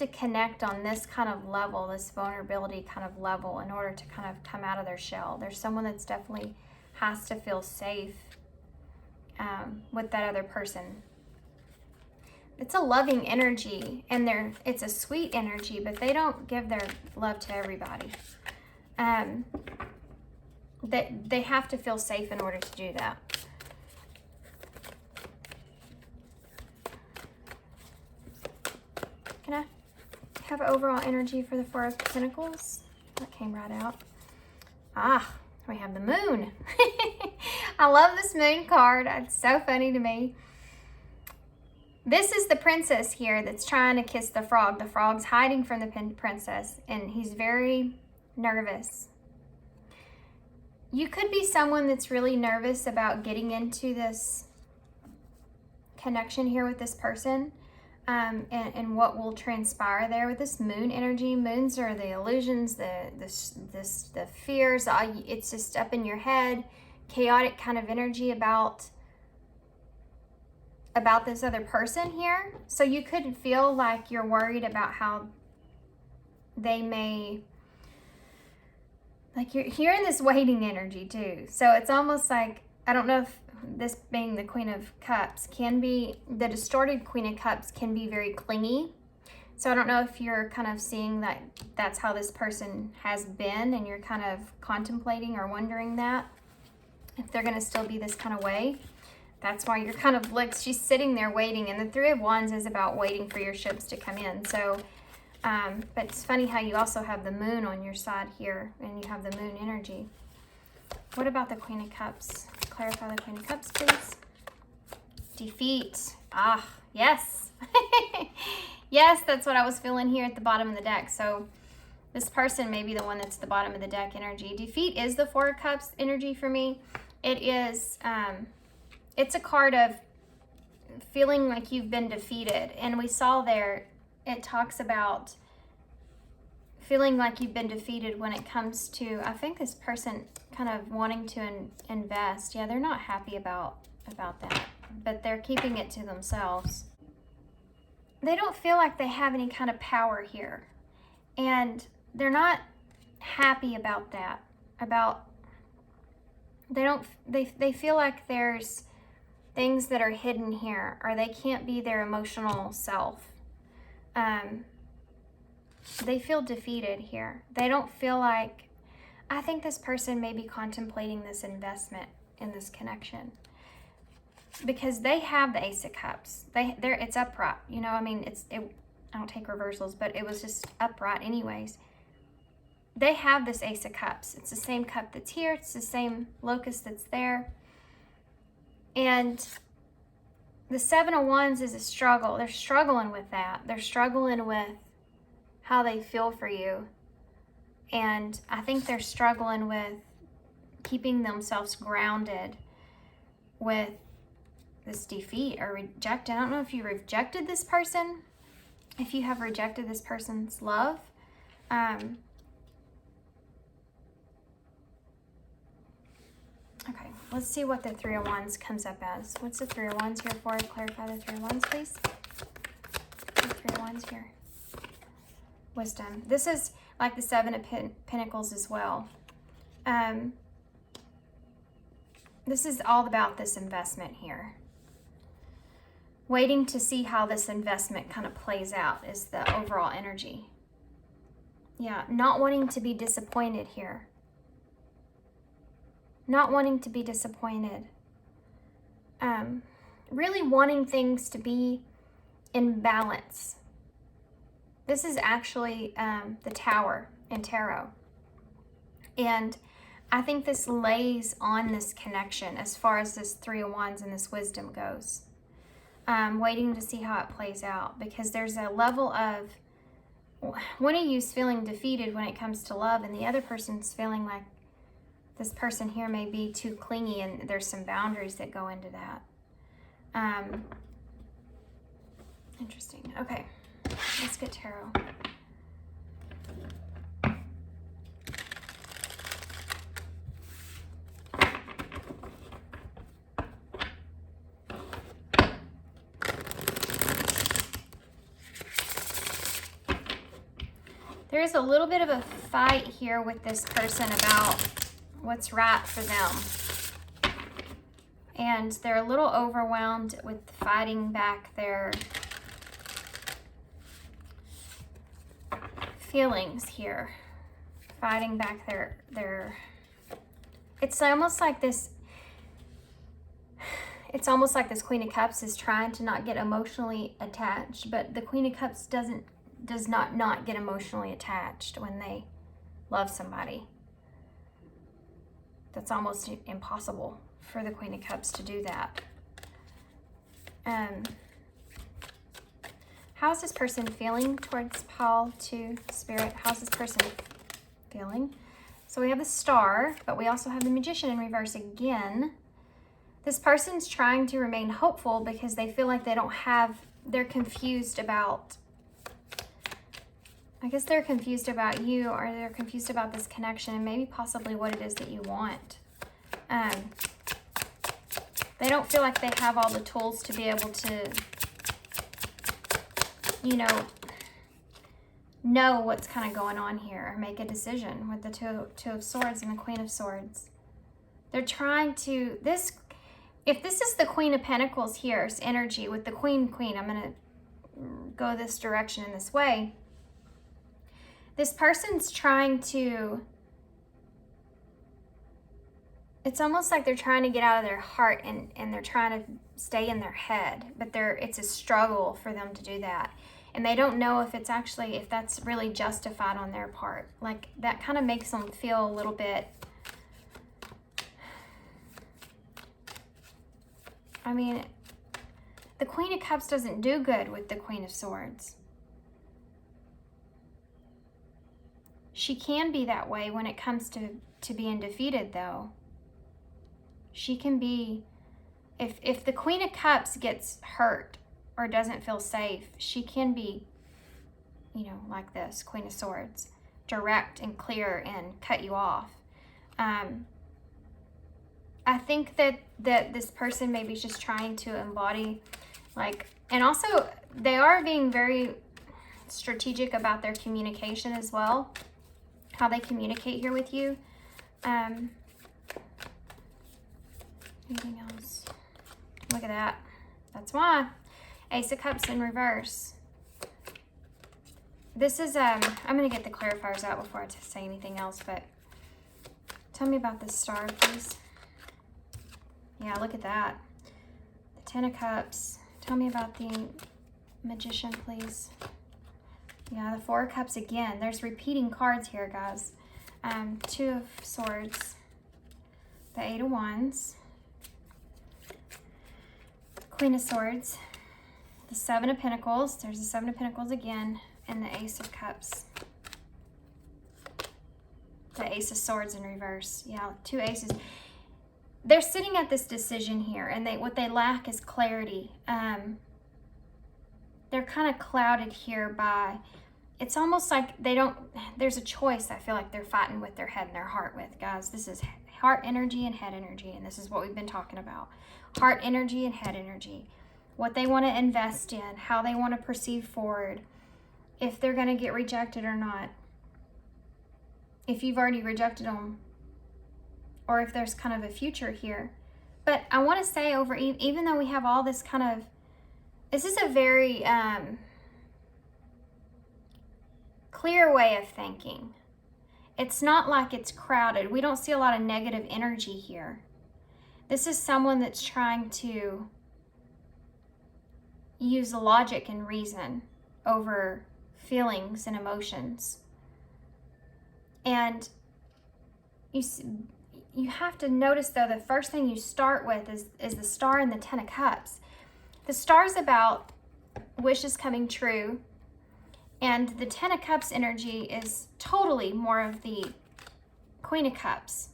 connect on this kind of level, this vulnerability kind of level, in order to kind of come out of their shell. There's someone that's definitely has to feel safe with that other person. It's a loving energy, and it's a sweet energy, but they don't give their love to everybody. They have to feel safe in order to do that. Can I have overall energy for the Four of Pentacles? That came right out. We have the Moon. I love this Moon card. It's so funny to me. This is the princess here that's trying to kiss the frog. The frog's hiding from the princess, and he's very nervous. You could be someone that's really nervous about getting into this connection here with this person, and what will transpire there with this Moon energy. Moons are the illusions, the fears. It's just up in your head, chaotic kind of energy about this other person here. So you could feel like you're worried about how they may, like, you're hearing this waiting energy too. So it's almost like, I don't know if this being the Queen of Cups can be, the distorted Queen of Cups can be very clingy. So I don't know if you're kind of seeing that that's how this person has been, and you're kind of contemplating or wondering that, if they're going to still be this kind of way. That's why you're kind of like, she's sitting there waiting, and the Three of Wands is about waiting for your ships to come in. So, but it's funny how you also have the Moon on your side here, and you have the Moon energy. What about the Queen of Cups? Clarify the Queen of Cups, please. Defeat. Yes. Yes, that's what I was feeling here at the bottom of the deck. So this person may be the one that's the bottom of the deck energy. Defeat is the Four of Cups energy for me. It is, it's a card of feeling like you've been defeated. And we saw there, it talks about feeling like you've been defeated when it comes to, I think this person kind of wanting to invest. Yeah, they're not happy about that, but they're keeping it to themselves. They don't feel like they have any kind of power here, and they're not happy about that. They feel like there's things that are hidden here, or they can't be their emotional self. They feel defeated here. They don't feel like, I think this person may be contemplating this investment in this connection, because they have the Ace of Cups. It's upright. You know, I mean, I don't take reversals, but it was just upright anyways. They have this Ace of Cups. It's the same cup that's here. It's the same locus that's there. And the Seven of Wands is a struggle. They're struggling with that. They're struggling with how they feel for you. And I think they're struggling with keeping themselves grounded with this defeat or rejection. I don't know if you rejected this person, if you have rejected this person's love. Okay, let's see what the Three of Wands comes up as. What's the Three of Wands here for? Clarify the Three of Wands, please. The Three of Wands here. Wisdom. This is like the Seven of Pentacles as well. This is all about this investment here. Waiting to see how this investment kind of plays out is the overall energy. Yeah, not wanting to be disappointed here. Not wanting to be disappointed. Really wanting things to be in balance. This is actually the Tower in Tarot. And I think this lays on this connection as far as this Three of Wands and this wisdom goes. Waiting to see how it plays out, because there's a level of one of you's feeling defeated when it comes to love, and the other person's feeling like this person here may be too clingy, and there's some boundaries that go into that. Interesting. Okay, let's get tarot. There is a little bit of a fight here with this person about what's right for them. And they're a little overwhelmed with fighting back their feelings here. Fighting back their it's almost like this Queen of Cups is trying to not get emotionally attached, but the Queen of Cups does not get emotionally attached when they love somebody. That's almost impossible for the Queen of Cups to do that. How's this person feeling towards Paul to Spirit? How's this person feeling? So we have the Star, but we also have the Magician in reverse again. This person's trying to remain hopeful because they feel like they're confused about, I guess they're confused about you, or they're confused about this connection and maybe possibly what it is that you want. They don't feel like they have all the tools to be able to, know what's kind of going on here, or make a decision with the Two of Swords and the Queen of Swords. They're trying to, if this is the Queen of Pentacles here's energy with the Queen, I'm going to go this direction in this way. This person's trying to, it's almost like they're trying to get out of their heart and they're trying to stay in their head, but it's a struggle for them to do that. And they don't know if that's really justified on their part. Like, that kind of makes them feel a little bit, I mean, the Queen of Cups doesn't do good with the Queen of Swords. She can be that way when it comes to being defeated, though. She can be, if the Queen of Cups gets hurt or doesn't feel safe, she can be, like this, Queen of Swords. direct and clear and cut you off. I think that this person maybe is just trying to embody, like, and also they are being very strategic about their communication as well, how they communicate here with you. Anything else? Look at that. That's why. Ace of Cups in reverse. This is, I'm going to get the clarifiers out before I say anything else, but tell me about this star, please. Yeah, look at that. The Ten of Cups. Tell me about the Magician, please. Yeah, the Four of Cups again. There's repeating cards here, guys. Two of Swords. The Eight of Wands. Queen of Swords. The Seven of Pentacles. There's the Seven of Pentacles again. And the Ace of Cups. The Ace of Swords in reverse. Yeah, two aces. They're sitting at this decision here, and what they lack is clarity. They're kind of clouded here by, it's almost like there's a choice I feel like they're fighting with their head and their heart with, guys. This is heart energy and head energy, and this is what we've been talking about. Heart energy and head energy. What they want to invest in, how they want to proceed forward, if they're going to get rejected or not. If you've already rejected them, or if there's kind of a future here. But I want to say even though we have all this kind of, this is a very clear way of thinking. It's not like it's crowded. We don't see a lot of negative energy here. This is someone that's trying to use logic and reason over feelings and emotions. And you have to notice, though, the first thing you start with is the Star and the Ten of Cups. The Star's about wishes coming true, and the Ten of Cups energy is totally more of the Queen of Cups.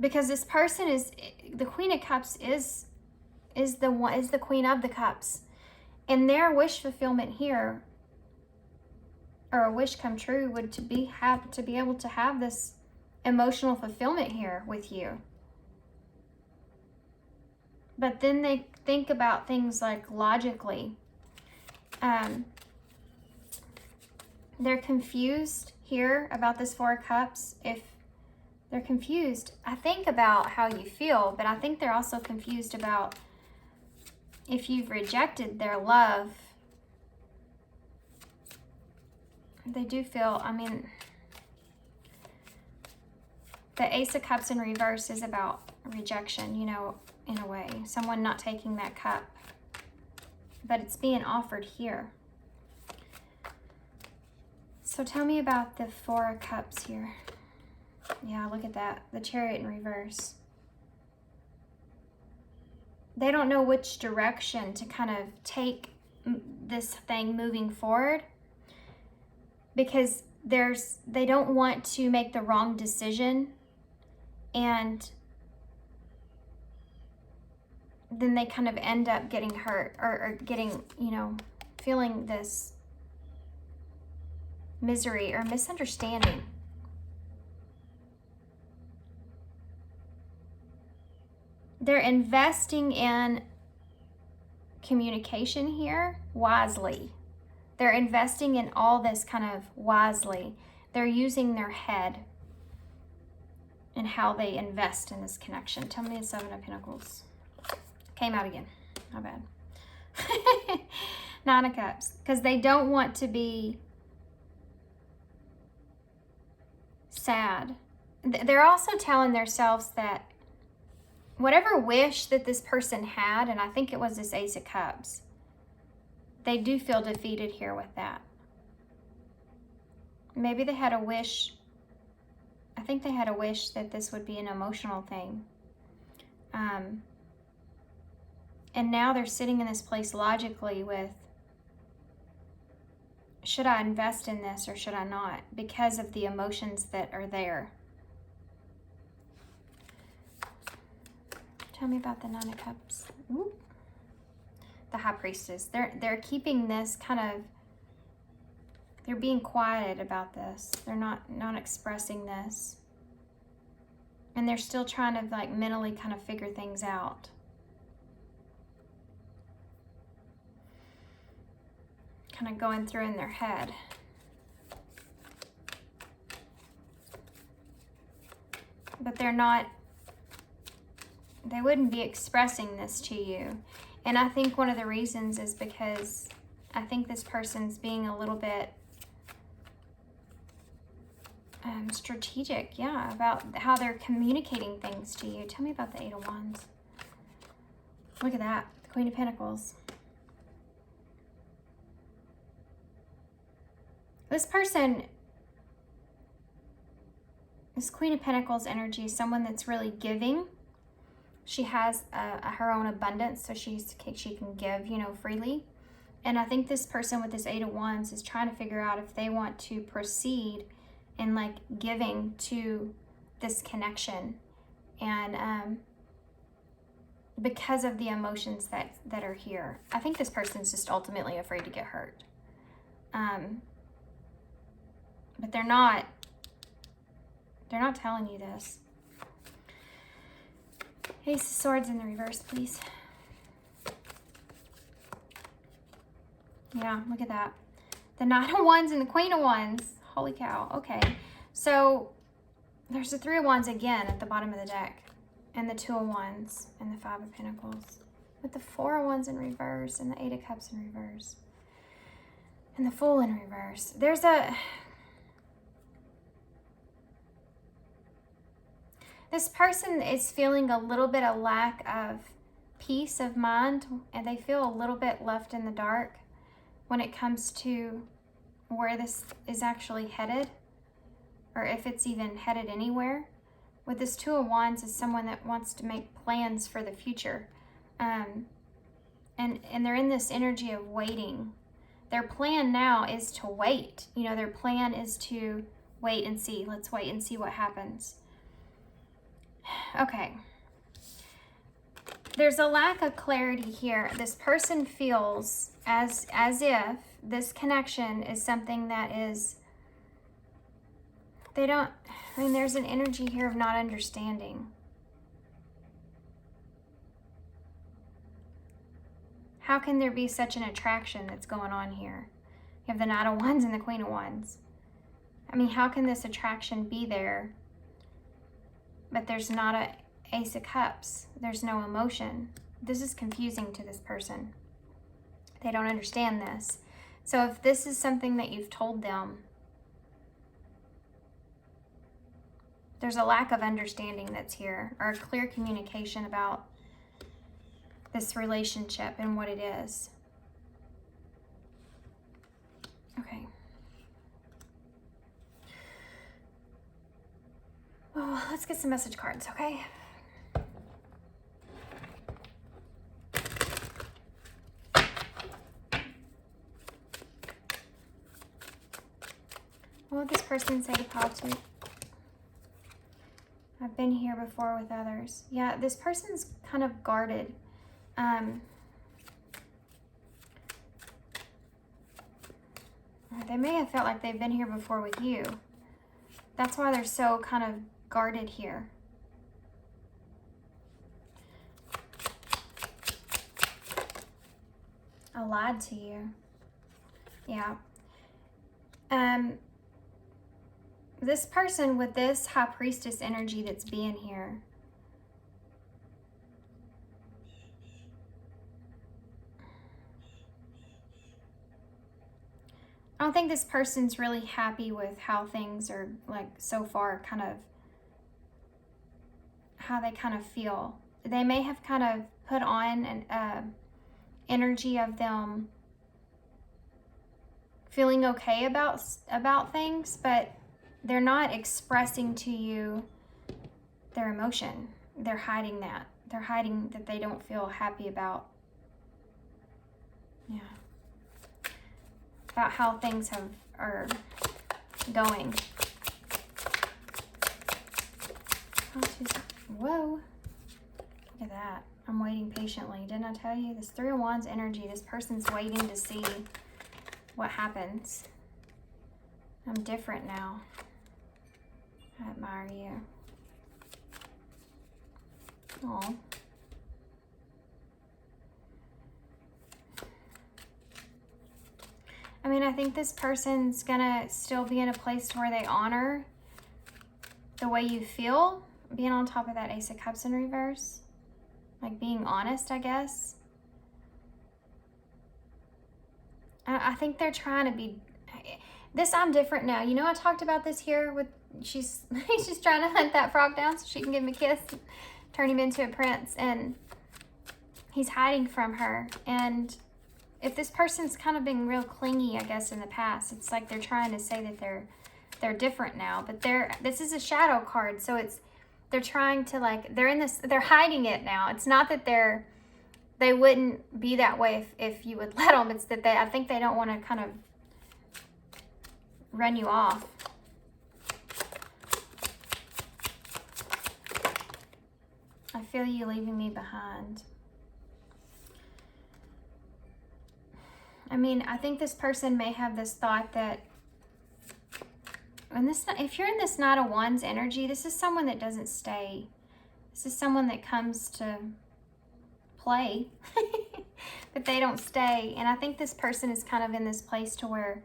Because this person is, the Queen of Cups is the Queen of the Cups. And their wish fulfillment here, or a wish come true, would to be able to have this emotional fulfillment here with you. But then they think about things like logically. They're confused here about this Four of Cups. If they're confused, I think about how you feel, but I think they're also confused about if you've rejected their love. They do feel, I mean, the Ace of Cups in reverse is about rejection, you know, in a way. Someone not taking that cup. But it's being offered here. So tell me about the Four of Cups here. Yeah, look at that. The Chariot in reverse. They don't know which direction to kind of take this thing moving forward, because they don't want to make the wrong decision, and then they kind of end up getting hurt or getting, you know, feeling this misery or misunderstanding. They're investing in communication here wisely. They're investing in all this kind of wisely. They're using their head and how they invest in this connection. Tell me the Seven of Pentacles. Came out again. My bad. Nine of Cups. Because they don't want to be sad. They're also telling themselves that whatever wish that this person had, and I think it was this Ace of Cups, they do feel defeated here with that. Maybe they had a wish. I think they had a wish that this would be an emotional thing. And now they're sitting in this place logically with, should I invest in this or should I not? Because of the emotions that are there. Tell me about the Nine of Cups. Ooh. The High Priestess. They're keeping this kind of, They're being quieted about this. They're not expressing this. And they're still trying to like mentally kind of figure things out. Kind of going through in their head. But they're not, they wouldn't be expressing this to you. And I think one of the reasons is because I think this person's being a little bit strategic, yeah, about how they're communicating things to you. Tell me about the Eight of Wands. Look at that, the Queen of Pentacles. This person, this Queen of Pentacles energy is someone that's really giving. She has her own abundance, so she can give, you know, freely. And I think this person with this Eight of Wands is trying to figure out if they want to proceed in like giving to this connection. And because of the emotions that are here, I think this person's just ultimately afraid to get hurt. But they're not telling you this. Ace of Swords in the reverse, please. Yeah, look at that. The Knight of Wands and the Queen of Wands. Holy cow. Okay. So there's the Three of Wands again at the bottom of the deck. And the Two of Wands and the Five of Pentacles. With the Four of Wands in reverse and the Eight of Cups in reverse. And the Fool in reverse. There's a... This person is feeling a little bit of lack of peace of mind, and they feel a little bit left in the dark when it comes to where this is actually headed, or if it's even headed anywhere. With this Two of Wands is someone that wants to make plans for the future. And they're in this energy of waiting. Their plan now is to wait. You know, their plan is to wait and see. Let's wait and see what happens. Okay. There's a lack of clarity here. This person feels as if this connection is something that is, there's an energy here of not understanding. How can there be such an attraction that's going on here? You have the Knight of Wands and the Queen of Wands. I mean, how can this attraction be there? But there's not a Ace of Cups. There's no emotion. This is confusing to this person. They don't understand this. So if this is something that you've told them, there's a lack of understanding that's here, or a clear communication about this relationship and what it is. Okay. Oh, let's get some message cards, okay? What would this person say to Policy? I've been here before with others. Yeah, this person's kind of guarded. They may have felt like they've been here before with you. That's why they're so kind of guarded here. I lied to you. Yeah. This person with this High Priestess energy that's being here, I don't think this person's really happy with how things are, like, so far, kind of how they kind of feel. They may have kind of put on an energy of them feeling okay about things, but they're not expressing to you their emotion. They're hiding that. They're hiding that they don't feel happy about, yeah, about how things are going. Whoa. Look at that. I'm waiting patiently. Didn't I tell you? This Three of Wands energy, this person's waiting to see what happens. I'm different now. I admire you. Aw. I mean, I think this person's gonna still be in a place where they honor the way you feel, being on top of that Ace of Cups in reverse. Like being honest, I guess. I think they're trying to be, this I'm different now. You know, I talked about this here with, she's trying to hunt that frog down so she can give him a kiss, turn him into a prince, and he's hiding from her. And if this person's kind of been real clingy, I guess, in the past, it's like they're trying to say that they're different now, but this is a shadow card, so they're trying to, like, they're hiding it now. It's not that they wouldn't be that way if you would let them. It's that I think they don't want to kind of run you off. I feel you leaving me behind. I mean, I think this person may have this thought that, if you're in this Knight of Wands energy, this is someone that doesn't stay. This is someone that comes to play, but they don't stay. And I think this person is kind of in this place to where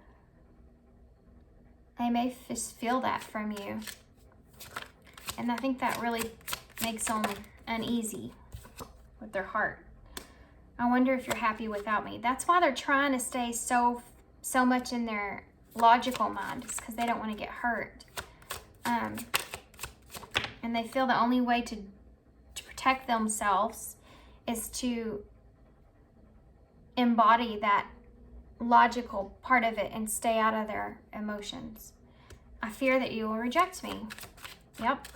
they may just feel that from you. And I think that really makes them uneasy with their heart. I wonder if you're happy without me. That's why they're trying to stay so much in their logical mind, is because they don't want to get hurt. And they feel the only way to protect themselves is to embody that logical part of it and stay out of their emotions. I fear that you will reject me. Yep.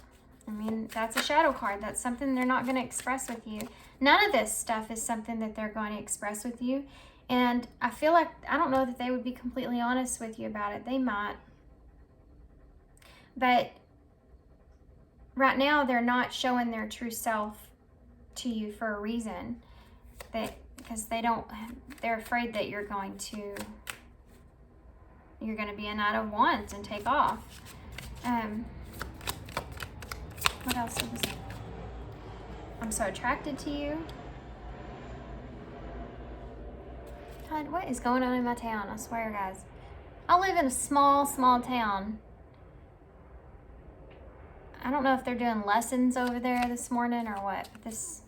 I mean, that's a shadow card. That's something they're not going to express with you. None of this stuff is something that they're going to express with you. And I feel like, I don't know that they would be completely honest with you about it. They might. But right now, they're not showing their true self to you for a reason. Because they're afraid that you're going to be a Knight of Wands and take off. What else was it? I'm so attracted to you. God, what is going on in my town? I swear, guys. I live in a small town. I don't know if they're doing lessons over there this morning or what. This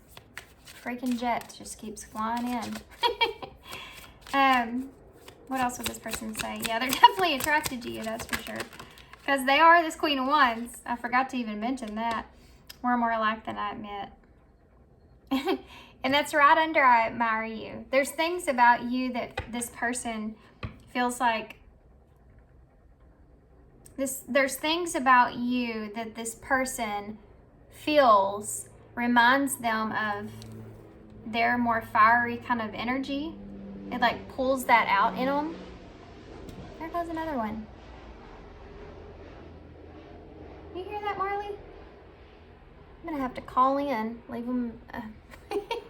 freaking jet just keeps flying in. What else would this person say? Yeah, they're definitely attracted to you, that's for sure. Because they are this Queen of Wands. I forgot to even mention that. We're more alike than I admit. And that's right under I admire you. There's things about you that this person feels like, there's things about you that this person feels reminds them of their more fiery kind of energy. It like pulls that out in them. There goes another one. You hear that, Marley? I'm gonna have to call in, leave them a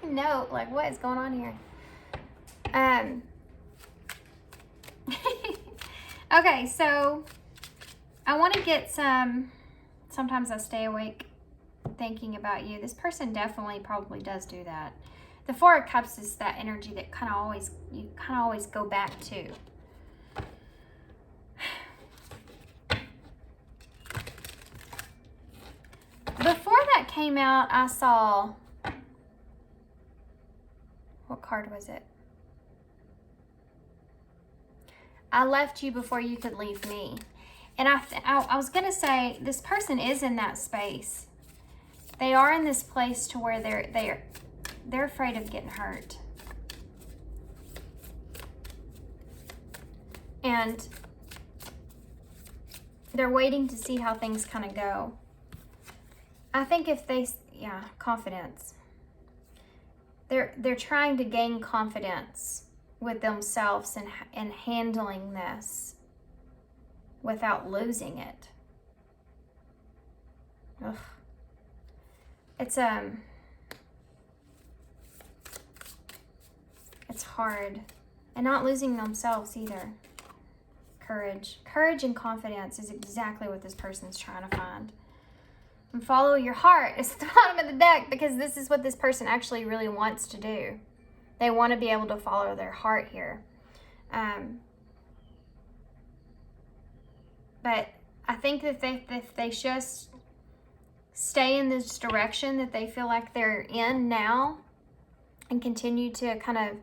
note, like what is going on here? Okay, so I want to get sometimes I stay awake thinking about you. This person definitely probably does do that. The Four of Cups is that energy that you always go back to. Before that came out, I saw, what card was it? I left you before you could leave me. And I was going to say, this person is in that space. They are in this place to where they're afraid of getting hurt. And they're waiting to see how things kind of go. I think if confidence. They're trying to gain confidence with themselves and handling this without losing it. Ugh. It's hard. And not losing themselves either. courage. Courage and confidence is exactly what this person's trying to find. And follow your heart is at the bottom of the deck, because this is what this person actually really wants to do. They want to be able to follow their heart here. But I think that if they just stay in this direction that they feel like they're in now and continue to kind of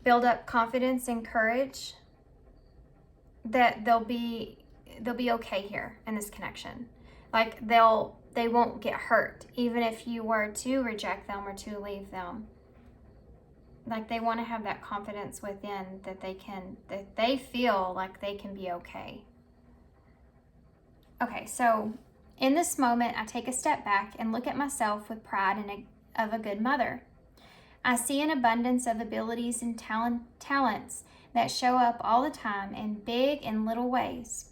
build up confidence and courage, that they'll be okay here in this connection. Like they won't get hurt even if you were to reject them or to leave them. Like they want to have that confidence within that they feel like they can be okay. Okay, so in this moment, I take a step back and look at myself with pride of a good mother. I see an abundance of abilities and talents that show up all the time in big and little ways.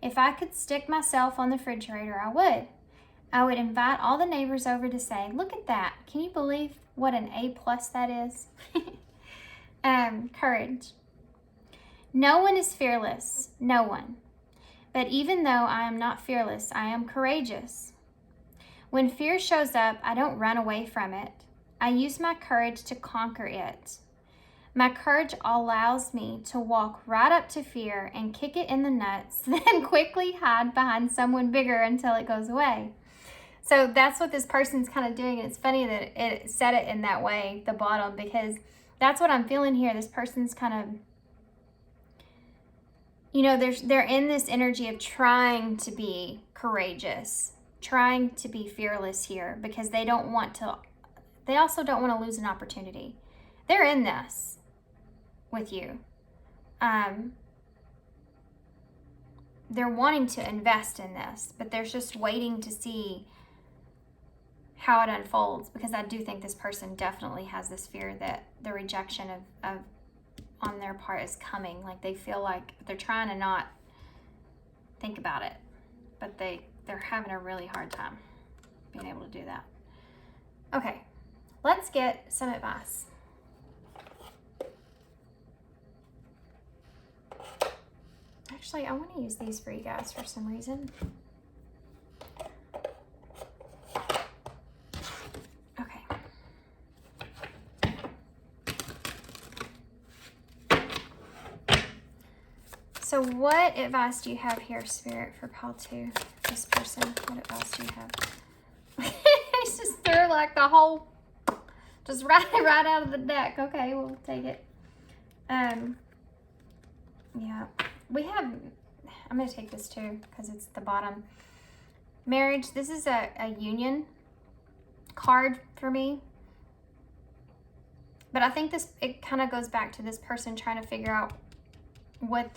If I could stick myself on the refrigerator, I would. I would invite all the neighbors over to say, look at that. Can you believe what an A+ that is? Courage. No one is fearless. No one. But even though I am not fearless, I am courageous. When fear shows up, I don't run away from it. I use my courage to conquer it. My courage allows me to walk right up to fear and kick it in the nuts, then quickly hide behind someone bigger until it goes away. So that's what this person's kind of doing. It's funny that it said it in that way, the bottom, because that's what I'm feeling here. This person's kind of, you know, they're in this energy of trying to be courageous, trying to be fearless here, because they also don't want to lose an opportunity. They're in this with you. They're wanting to invest in this, but they're just waiting to see how it unfolds, because I do think this person definitely has this fear that the rejection of on their part is coming. Like they feel like they're trying to not think about it, but they're having a really hard time being able to do that. Okay, let's get some advice. Actually, I want to use these for you guys for some reason. Okay. So what advice do you have here, Spirit, for call to this person? What advice do you have? It's just threw like the whole, just right out of the deck. Okay, we'll take it. Yeah. We have, I'm going to take this too because it's the bottom. Marriage, this is a union card for me. But I think it kind of goes back to this person trying to figure out what's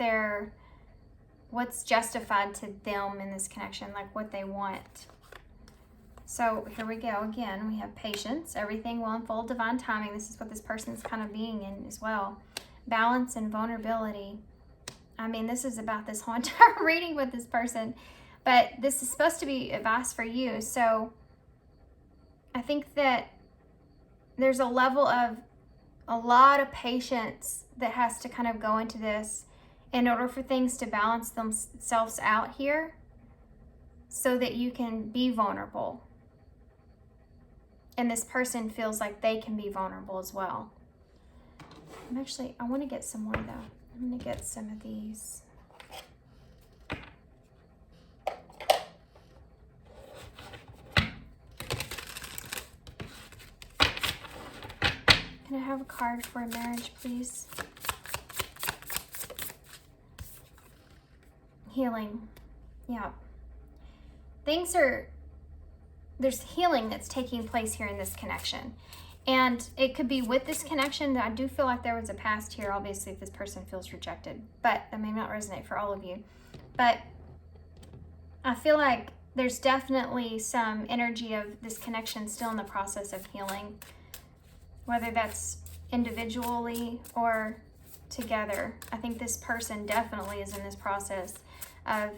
justified to them in this connection, like what they want. So here we go again. We have patience. Everything will unfold divine timing. This is what this person's kind of being in as well. Balance and vulnerability. I mean, this is about this whole entire reading with this person, but this is supposed to be advice for you. So I think that there's a level of a lot of patience that has to kind of go into this in order for things to balance themselves out here so that you can be vulnerable. And this person feels like they can be vulnerable as well. I want to get some more though. I'm going to get some of these. Can I have a card for a marriage, please? Healing. Yeah. There's healing that's taking place here in this connection. And it could be with this connection that I do feel like there was a past here, obviously, if this person feels rejected. But that may not resonate for all of you. But I feel like there's definitely some energy of this connection still in the process of healing. Whether that's individually or together. I think this person definitely is in this process of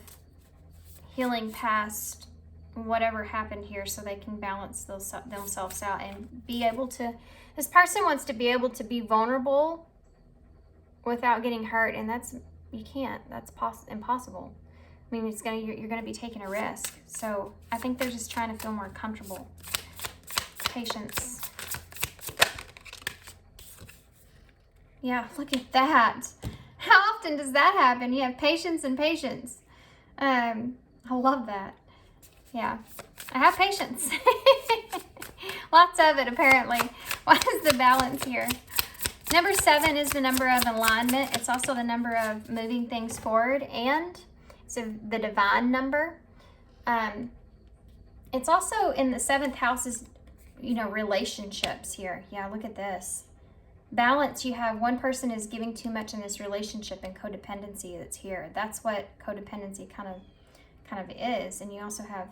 healing past whatever happened here so they can balance themselves out and be able to, this person wants to be able to be vulnerable without getting hurt. And that's, You can't. That's impossible. I mean, you're gonna be taking a risk. So I think they're just trying to feel more comfortable. Patience. Yeah, look at that. How often does that happen? You have patience and patience. I love that. Yeah, I have patience. Lots of it, apparently. What is the balance here? Number 7 is the number of alignment. It's also the number of moving things forward, and it's the divine number. It's also in the 7th house is, relationships here. Yeah, look at this. Balance, you have one person is giving too much in this relationship, and codependency that's here. That's what codependency kind of is. And you also have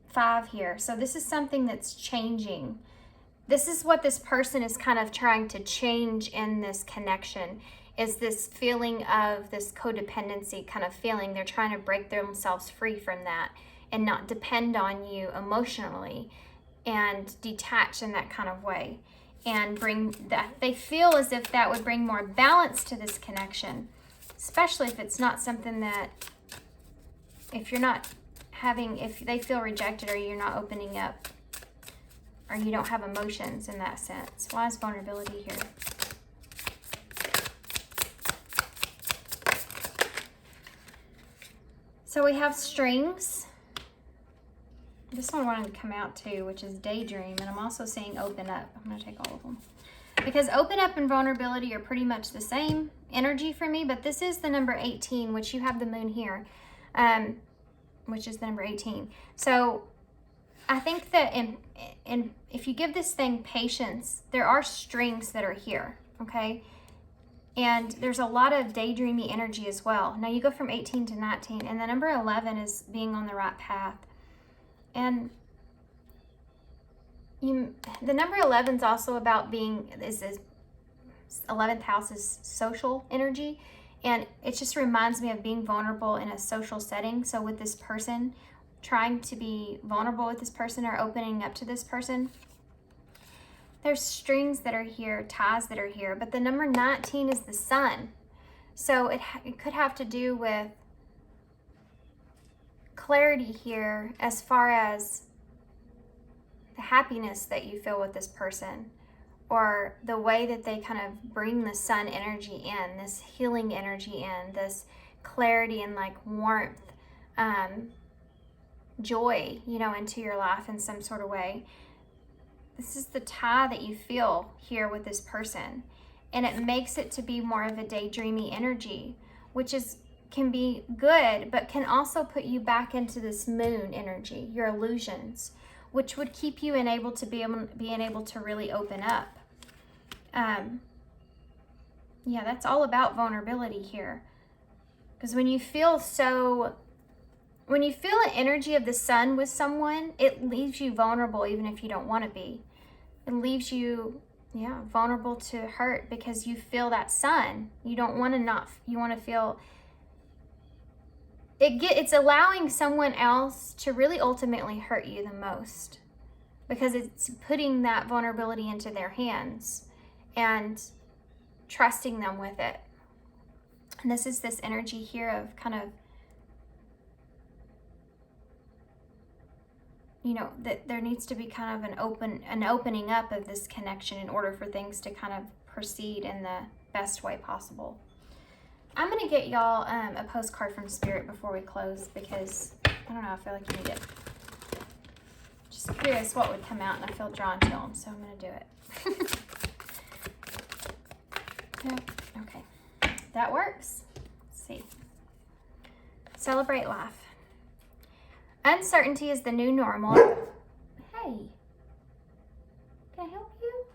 5 here. So this is something that's changing. This is what this person is kind of trying to change in this connection, is this feeling of this codependency kind of feeling. They're trying to break themselves free from that and not depend on you emotionally and detach in that kind of way, and bring that. They feel as if that would bring more balance to this connection, especially if it's not something that, if they feel rejected, or you're not opening up, or you don't have emotions in that sense. Why is vulnerability here? So we have strings. This one wanted to come out too, which is daydream, and I'm also seeing open up. I'm going to take all of them, because open up and vulnerability are pretty much the same energy for me, but this is the number 18, which you have the moon here, which is the number 18. So I think that if you give this thing patience, there are strings that are here, okay? And there's a lot of daydreamy energy as well. Now you go from 18 to 19, and the number 11 is being on the right path. And the number 11 is also about is 11th house is social energy. And it just reminds me of being vulnerable in a social setting. So with this person, trying to be vulnerable with this person or opening up to this person, there's strings that are here, ties that are here. But the number 19 is the sun. So it could have to do with clarity here as far as the happiness that you feel with this person, or the way that they kind of bring the sun energy in, this healing energy in, this clarity and like warmth, joy, into your life in some sort of way. This is the tie that you feel here with this person, and it makes it to be more of a daydreamy energy, which can be good, but can also put you back into this moon energy, your illusions, which would keep you being able to really open up. Yeah, that's all about vulnerability here. Because when you feel an energy of the sun with someone, it leaves you vulnerable even if you don't want to be. It leaves you, vulnerable to hurt, because you feel that sun. You don't want to you want to feel it's allowing someone else to really ultimately hurt you the most, because it's putting that vulnerability into their hands and trusting them with it. And this is this energy here of kind of, that there needs to be kind of an opening up of this connection in order for things to kind of proceed in the best way possible. I'm going to get y'all a postcard from Spirit before we close, because, I don't know, I feel like you need it. Just curious what would come out, and I feel drawn to them, so I'm going to do it. Yep, okay. That works. Let's see. Celebrate life. Uncertainty is the new normal. Hey, can I help you?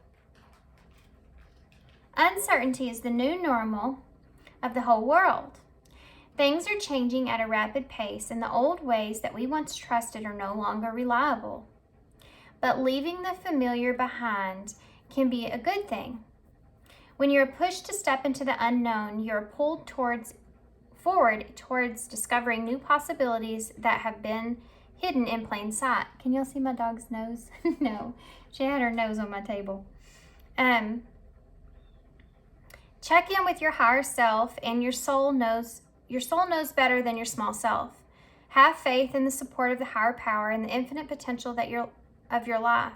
Uncertainty is the new normal of the whole world. Things are changing at a rapid pace, and the old ways that we once trusted are no longer reliable. But leaving the familiar behind can be a good thing. When you're pushed to step into the unknown, you're pulled forward towards discovering new possibilities that have been hidden in plain sight. Can y'all see my dog's nose? No, she had her nose on my table. Check in with your higher self, and your soul knows better than your small self. Have faith in the support of the higher power and the infinite potential of your life.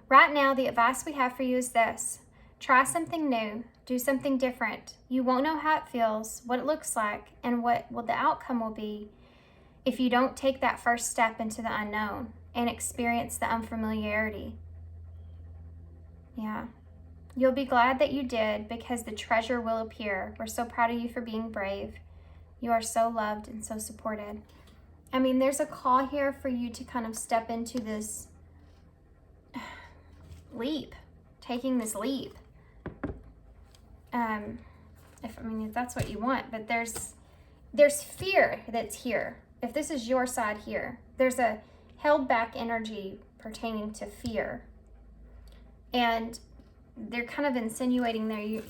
Right now, the advice we have for you is this. Try something new. Do something different. You won't know how it feels, what it looks like, and what the outcome will be if you don't take that first step into the unknown and experience the unfamiliarity. Yeah. You'll be glad that you did, because the treasure will appear. We're so proud of you for being brave. You are so loved and so supported. I mean, there's a call here for you to kind of step into this leap, taking this leap. If that's what you want, but there's fear that's here. If this is your side here, there's a held back energy pertaining to fear. And they're kind of insinuating there, you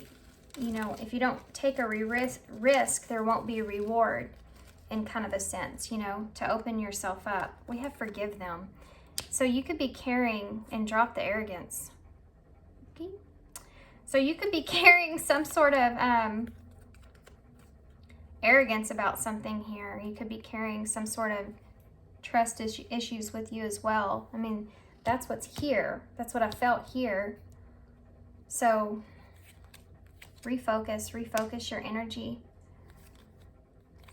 know, if you don't take a risk, there won't be a reward, in kind of a sense, you know, to open yourself up. We have forgive them. So you could be carrying, and drop the arrogance. Okay. So you could be carrying some sort of arrogance about something here. You could be carrying some sort of trust issues with you as well. I mean, that's what's here. That's what I felt here. So refocus your energy.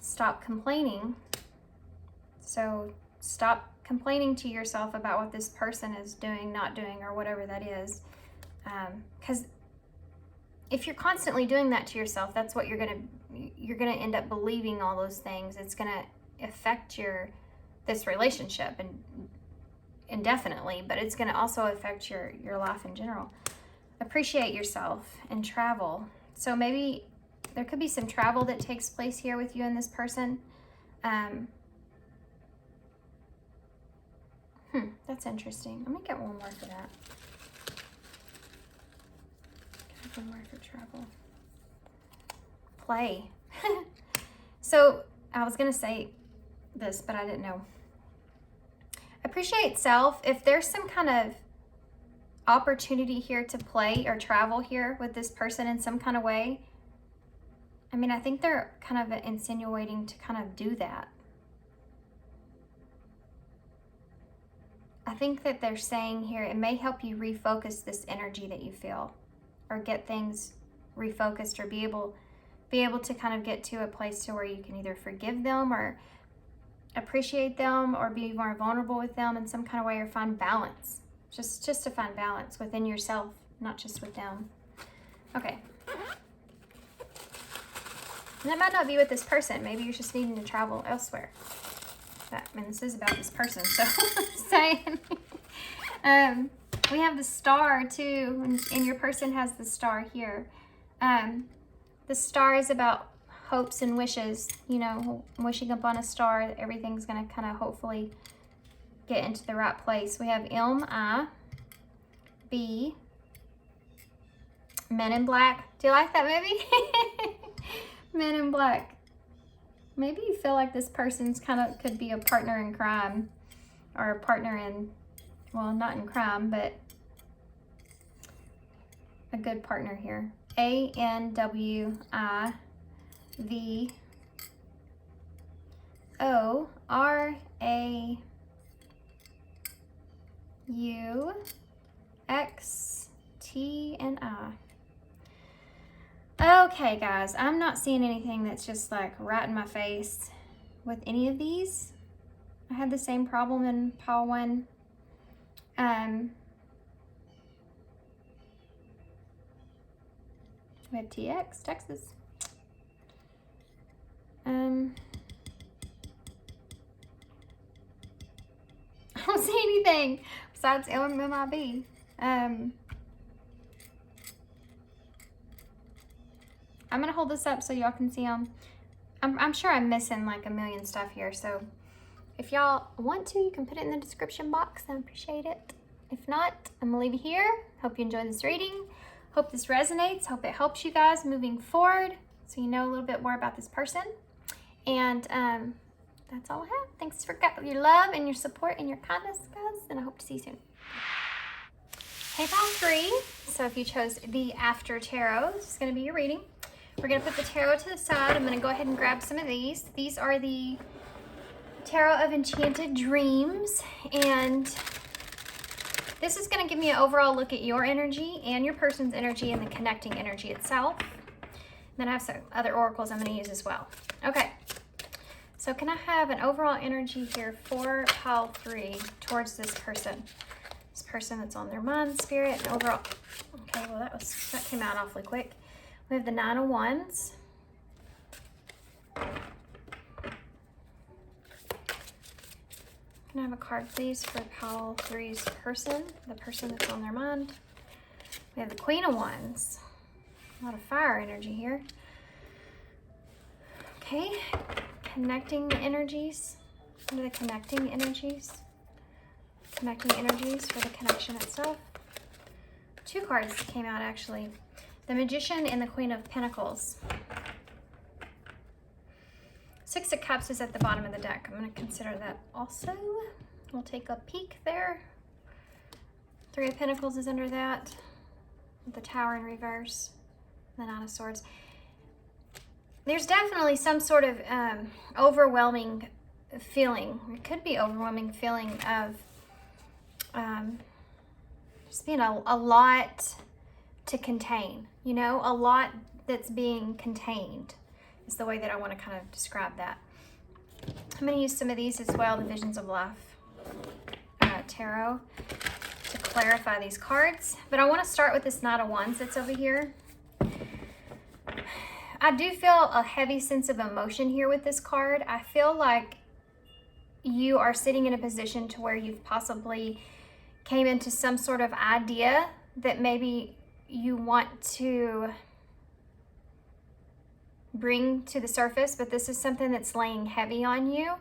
Stop complaining. So stop complaining to yourself about what this person is doing, not doing, or whatever that is. Because if you're constantly doing that to yourself, that's what you're gonna end up believing, all those things. It's gonna affect this relationship and indefinitely, but it's gonna also affect your life in general. Appreciate yourself and travel. So maybe there could be some travel that takes place here with you and this person. That's interesting. I'm gonna get one more for that. One more for travel. Play. So I was gonna say this, but I didn't know. Appreciate self. If there's some kind of opportunity here to play or travel here with this person in some kind of way, I mean, I think they're kind of insinuating to kind of do that. I think that they're saying here, it may help you refocus this energy that you feel, or get things refocused, or be able to kind of get to a place to where you can either forgive them or appreciate them, or be more vulnerable with them in some kind of way, or find balance. Just to find balance within yourself, not just with them. Okay. And that might not be with this person. Maybe you're just needing to travel elsewhere. I mean, this is about this person, so saying. We have the star too, and your person has the star here. The star is about hopes and wishes, you know, wishing upon a star that everything's going to kind of hopefully get into the right place. We have M.I.B. Men in Black. Do you like that movie? Men in Black. Maybe you feel like this person's kind of could be a partner in crime, or a partner in, well, not in crime, but a good partner here. ANWIVORUXTNI. Okay, guys, I'm not seeing anything that's just like right in my face with any of these. I had the same problem in pile 1. We have TX, Texas. I don't see anything besides LMMIB. I'm gonna hold this up so y'all can see them. I'm sure I'm missing like a million stuff here, so if y'all want to, you can put it in the description box. I appreciate it. If not, I'm gonna leave it here. Hope you enjoyed this reading. Hope this resonates. Hope it helps you guys moving forward, so you know a little bit more about this person. And that's all I have. Thanks for your love and your support and your kindness, guys, and I hope to see you soon. Hey, pile 3. So if you chose the After Tarot, this is going to be your reading. We're going to put the tarot to the side. I'm going to go ahead and grab some of these. These are the Tarot of Enchanted Dreams, and this is going to give me an overall look at your energy and your person's energy and the connecting energy itself. Then I have some other oracles I'm going to use as well. Okay, so can I have an overall energy here for pile 3 towards this person? This person that's on their mind, spirit, and overall. Okay, well that came out awfully quick. We have the 9 of Wands. Can I have a card, please, for pile 3's person, the person that's on their mind? We have the Queen of Wands. A lot of fire energy here. Okay, connecting energies. What are the connecting energies? Connecting energies for the connection itself. 2 cards came out, actually. The Magician and the Queen of Pentacles. 6 of Cups is at the bottom of the deck. I'm going to consider that also. We'll take a peek there. 3 of Pentacles is under that. The Tower in reverse. The 9 of Swords. There's definitely some sort of overwhelming feeling. It could be overwhelming feeling of just being a lot to contain. You know, a lot that's being contained is the way that I want to kind of describe that. I'm going to use some of these as well, the Visions of Life Tarot, to clarify these cards. But I want to start with this Knight of Wands that's over here. I do feel a heavy sense of emotion here with this card. I feel like you are sitting in a position to where you've possibly came into some sort of idea that maybe you want to bring to the surface, but this is something that's laying heavy on you,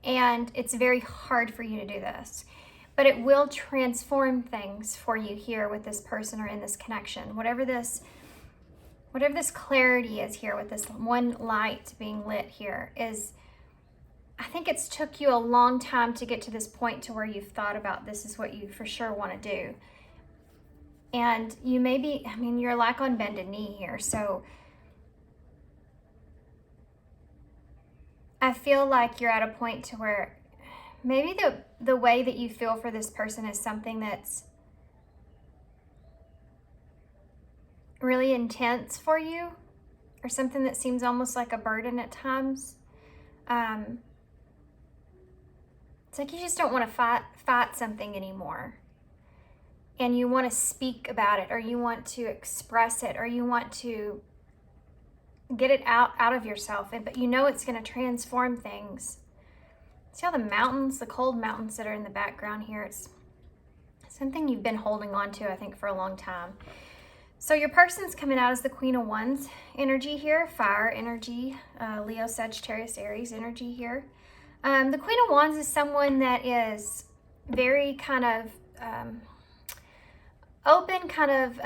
and it's very hard for you to do this. But it will transform things for you here with this person or in this connection. Whatever this clarity is here with this one light being lit here is, I think it's took you a long time to get to this point to where you've thought about this is what you for sure want to do. And you may be, I mean, you're like on bended knee here. So I feel like you're at a point to where maybe the way that you feel for this person is something that's really intense for you, or something that seems almost like a burden at times. It's like you just don't want to fight something anymore. And you want to speak about it, or you want to express it, or you want to get it out of yourself. But you know it's going to transform things. See all the mountains, the cold mountains that are in the background here? It's something you've been holding on to, I think, for a long time. So your person's coming out as the Queen of Wands energy here, fire energy, Leo, Sagittarius, Aries energy here. The Queen of Wands is someone that is very kind of open, kind of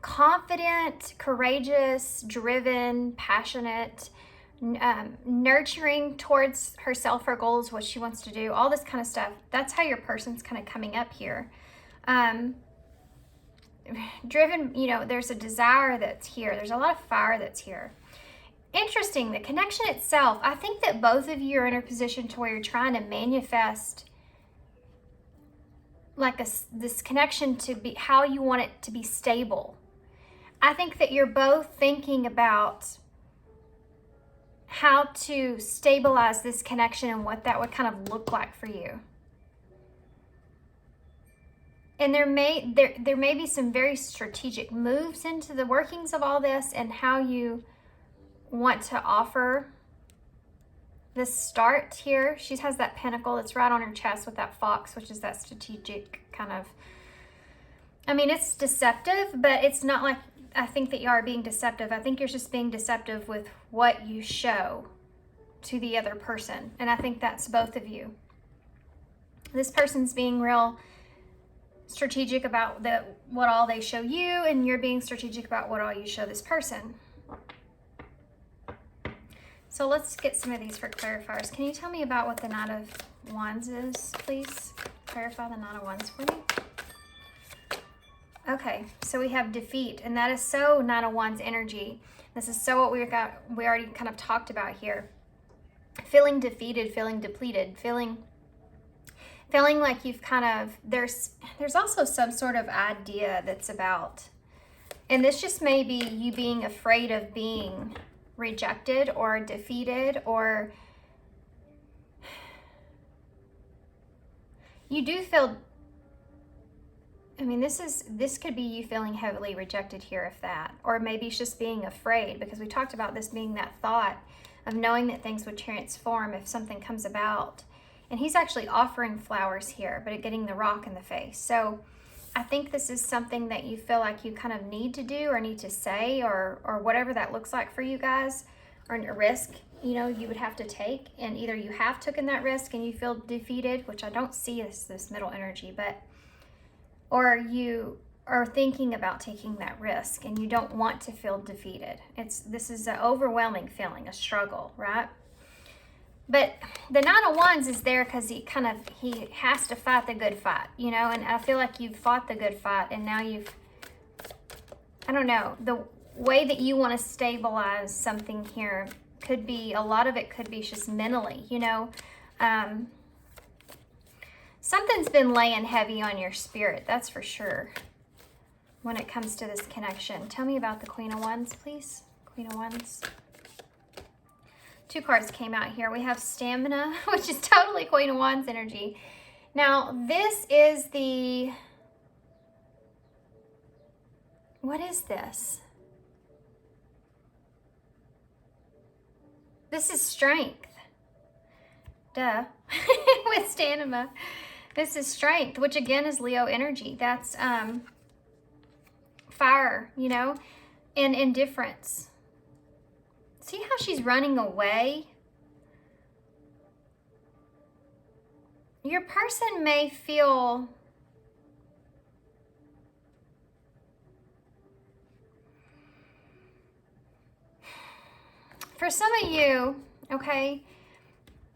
confident, courageous, driven, passionate, nurturing towards herself, her goals, what she wants to do, all this kind of stuff. That's how your person's kind of coming up here. Driven, you know, there's a desire that's here. There's a lot of fire that's here. Interesting, the connection itself, I think that both of you are in a position to where you're trying to manifest like this connection to be how you want it to be stable. I think that you're both thinking about how to stabilize this connection and what that would kind of look like for you. And there may be some very strategic moves into the workings of all this and how you want to offer this start here. She has that pentacle that's right on her chest with that fox, which is that strategic kind of, I mean, it's deceptive, but it's not like I think that you are being deceptive. I think you're just being deceptive with what you show to the other person. And I think that's both of you. This person's being real strategic about what all they show you, and you're being strategic about what all you show this person. So let's get some of these for clarifiers. Can you tell me about what the Knight of Wands is, please? Clarify the Knight of Wands for me. Okay, so we have defeat, and that is so Nine of Wands energy. This is so what we already kind of talked about here. Feeling defeated, feeling depleted, feeling like you've kind of, there's also some sort of idea that's about, and this just may be you being afraid of being rejected or defeated, or you do feel, I mean, this could be you feeling heavily rejected here, if that, or maybe it's just being afraid, because we talked about this being that thought of knowing that things would transform if something comes about. And he's actually offering flowers here, but getting the rock in the face. So I think this is something that you feel like you kind of need to do or need to say, or whatever that looks like for you guys, or a risk, you know, you would have to take. And either you have taken that risk and you feel defeated, which I don't see as this middle energy, but, or you are thinking about taking that risk and you don't want to feel defeated. This is an overwhelming feeling, a struggle, right? But the Nine of Wands is there because he has to fight the good fight, you know, and I feel like you've fought the good fight, and now I don't know, the way that you want to stabilize something here could be, a lot of it could be just mentally, you know. Something's been laying heavy on your spirit, that's for sure, when it comes to this connection. Tell me about the Queen of Wands, please. Queen of Wands. Two cards came out here. We have Stamina, which is totally Queen of Wands energy. Now, this is the... What is this? This is strength. Duh. With Stamina. This is strength, which again is Leo energy. That's fire, you know, and indifference. See how she's running away? Your person may feel for some of you, okay,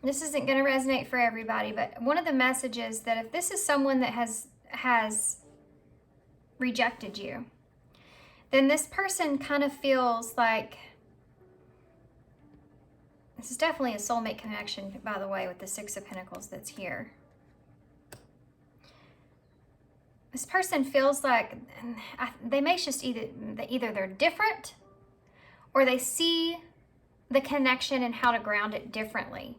this isn't going to resonate for everybody, but one of the messages that if this is someone that has rejected you, then this person kind of feels like, this is definitely a soulmate connection, by the way, with the Six of Pentacles that's here. This person feels like they may just either they're different, or they see the connection and how to ground it differently.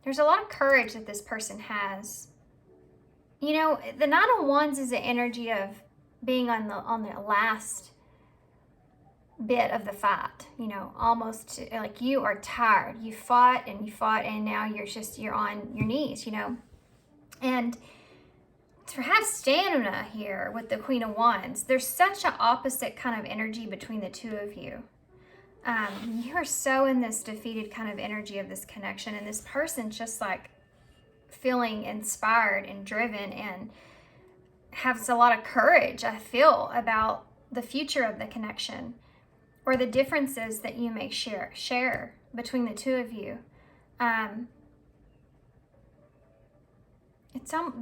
There's a lot of courage that this person has. You know, the Nine of Wands is the energy of being on the last bit of the fight, you know, almost like you are tired. You fought and now you're on your knees, you know. And to have Stamina here with the Queen of Wands, there's such an opposite kind of energy between the two of you. You are so in this defeated kind of energy of this connection, and this person just like feeling inspired and driven and has a lot of courage, I feel, about the future of the connection, or the differences that you may share between the two of you.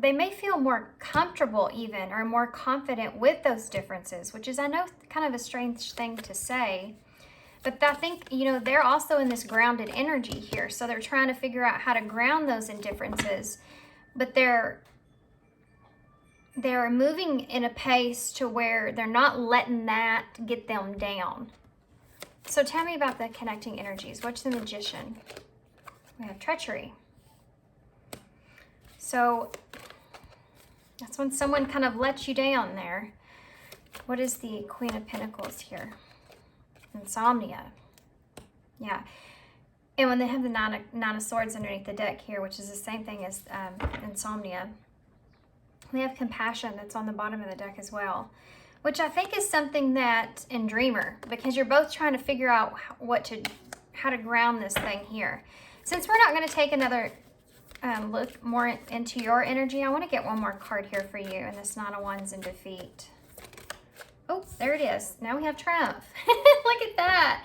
They may feel more comfortable even, or more confident with those differences, which is, I know, kind of a strange thing to say, but I think, you know, they're also in this grounded energy here, so they're trying to figure out how to ground those indifferences, but they're moving in a pace to where they're not letting that get them down. So tell me about the connecting energies. What's the Magician? We have treachery. So that's when someone kind of lets you down there. What is the Queen of Pentacles here? Insomnia. Yeah. And when they have the Nine of Swords underneath the deck here, which is the same thing as insomnia, we have compassion that's on the bottom of the deck as well, which I think is something that in Dreamer, because you're both trying to figure out how to ground this thing here. Since we're not going to take another look more into your energy, I want to get one more card here for you, and this Nine of Wands in defeat. Oh, there it is. Now we have Triumph. Look at that.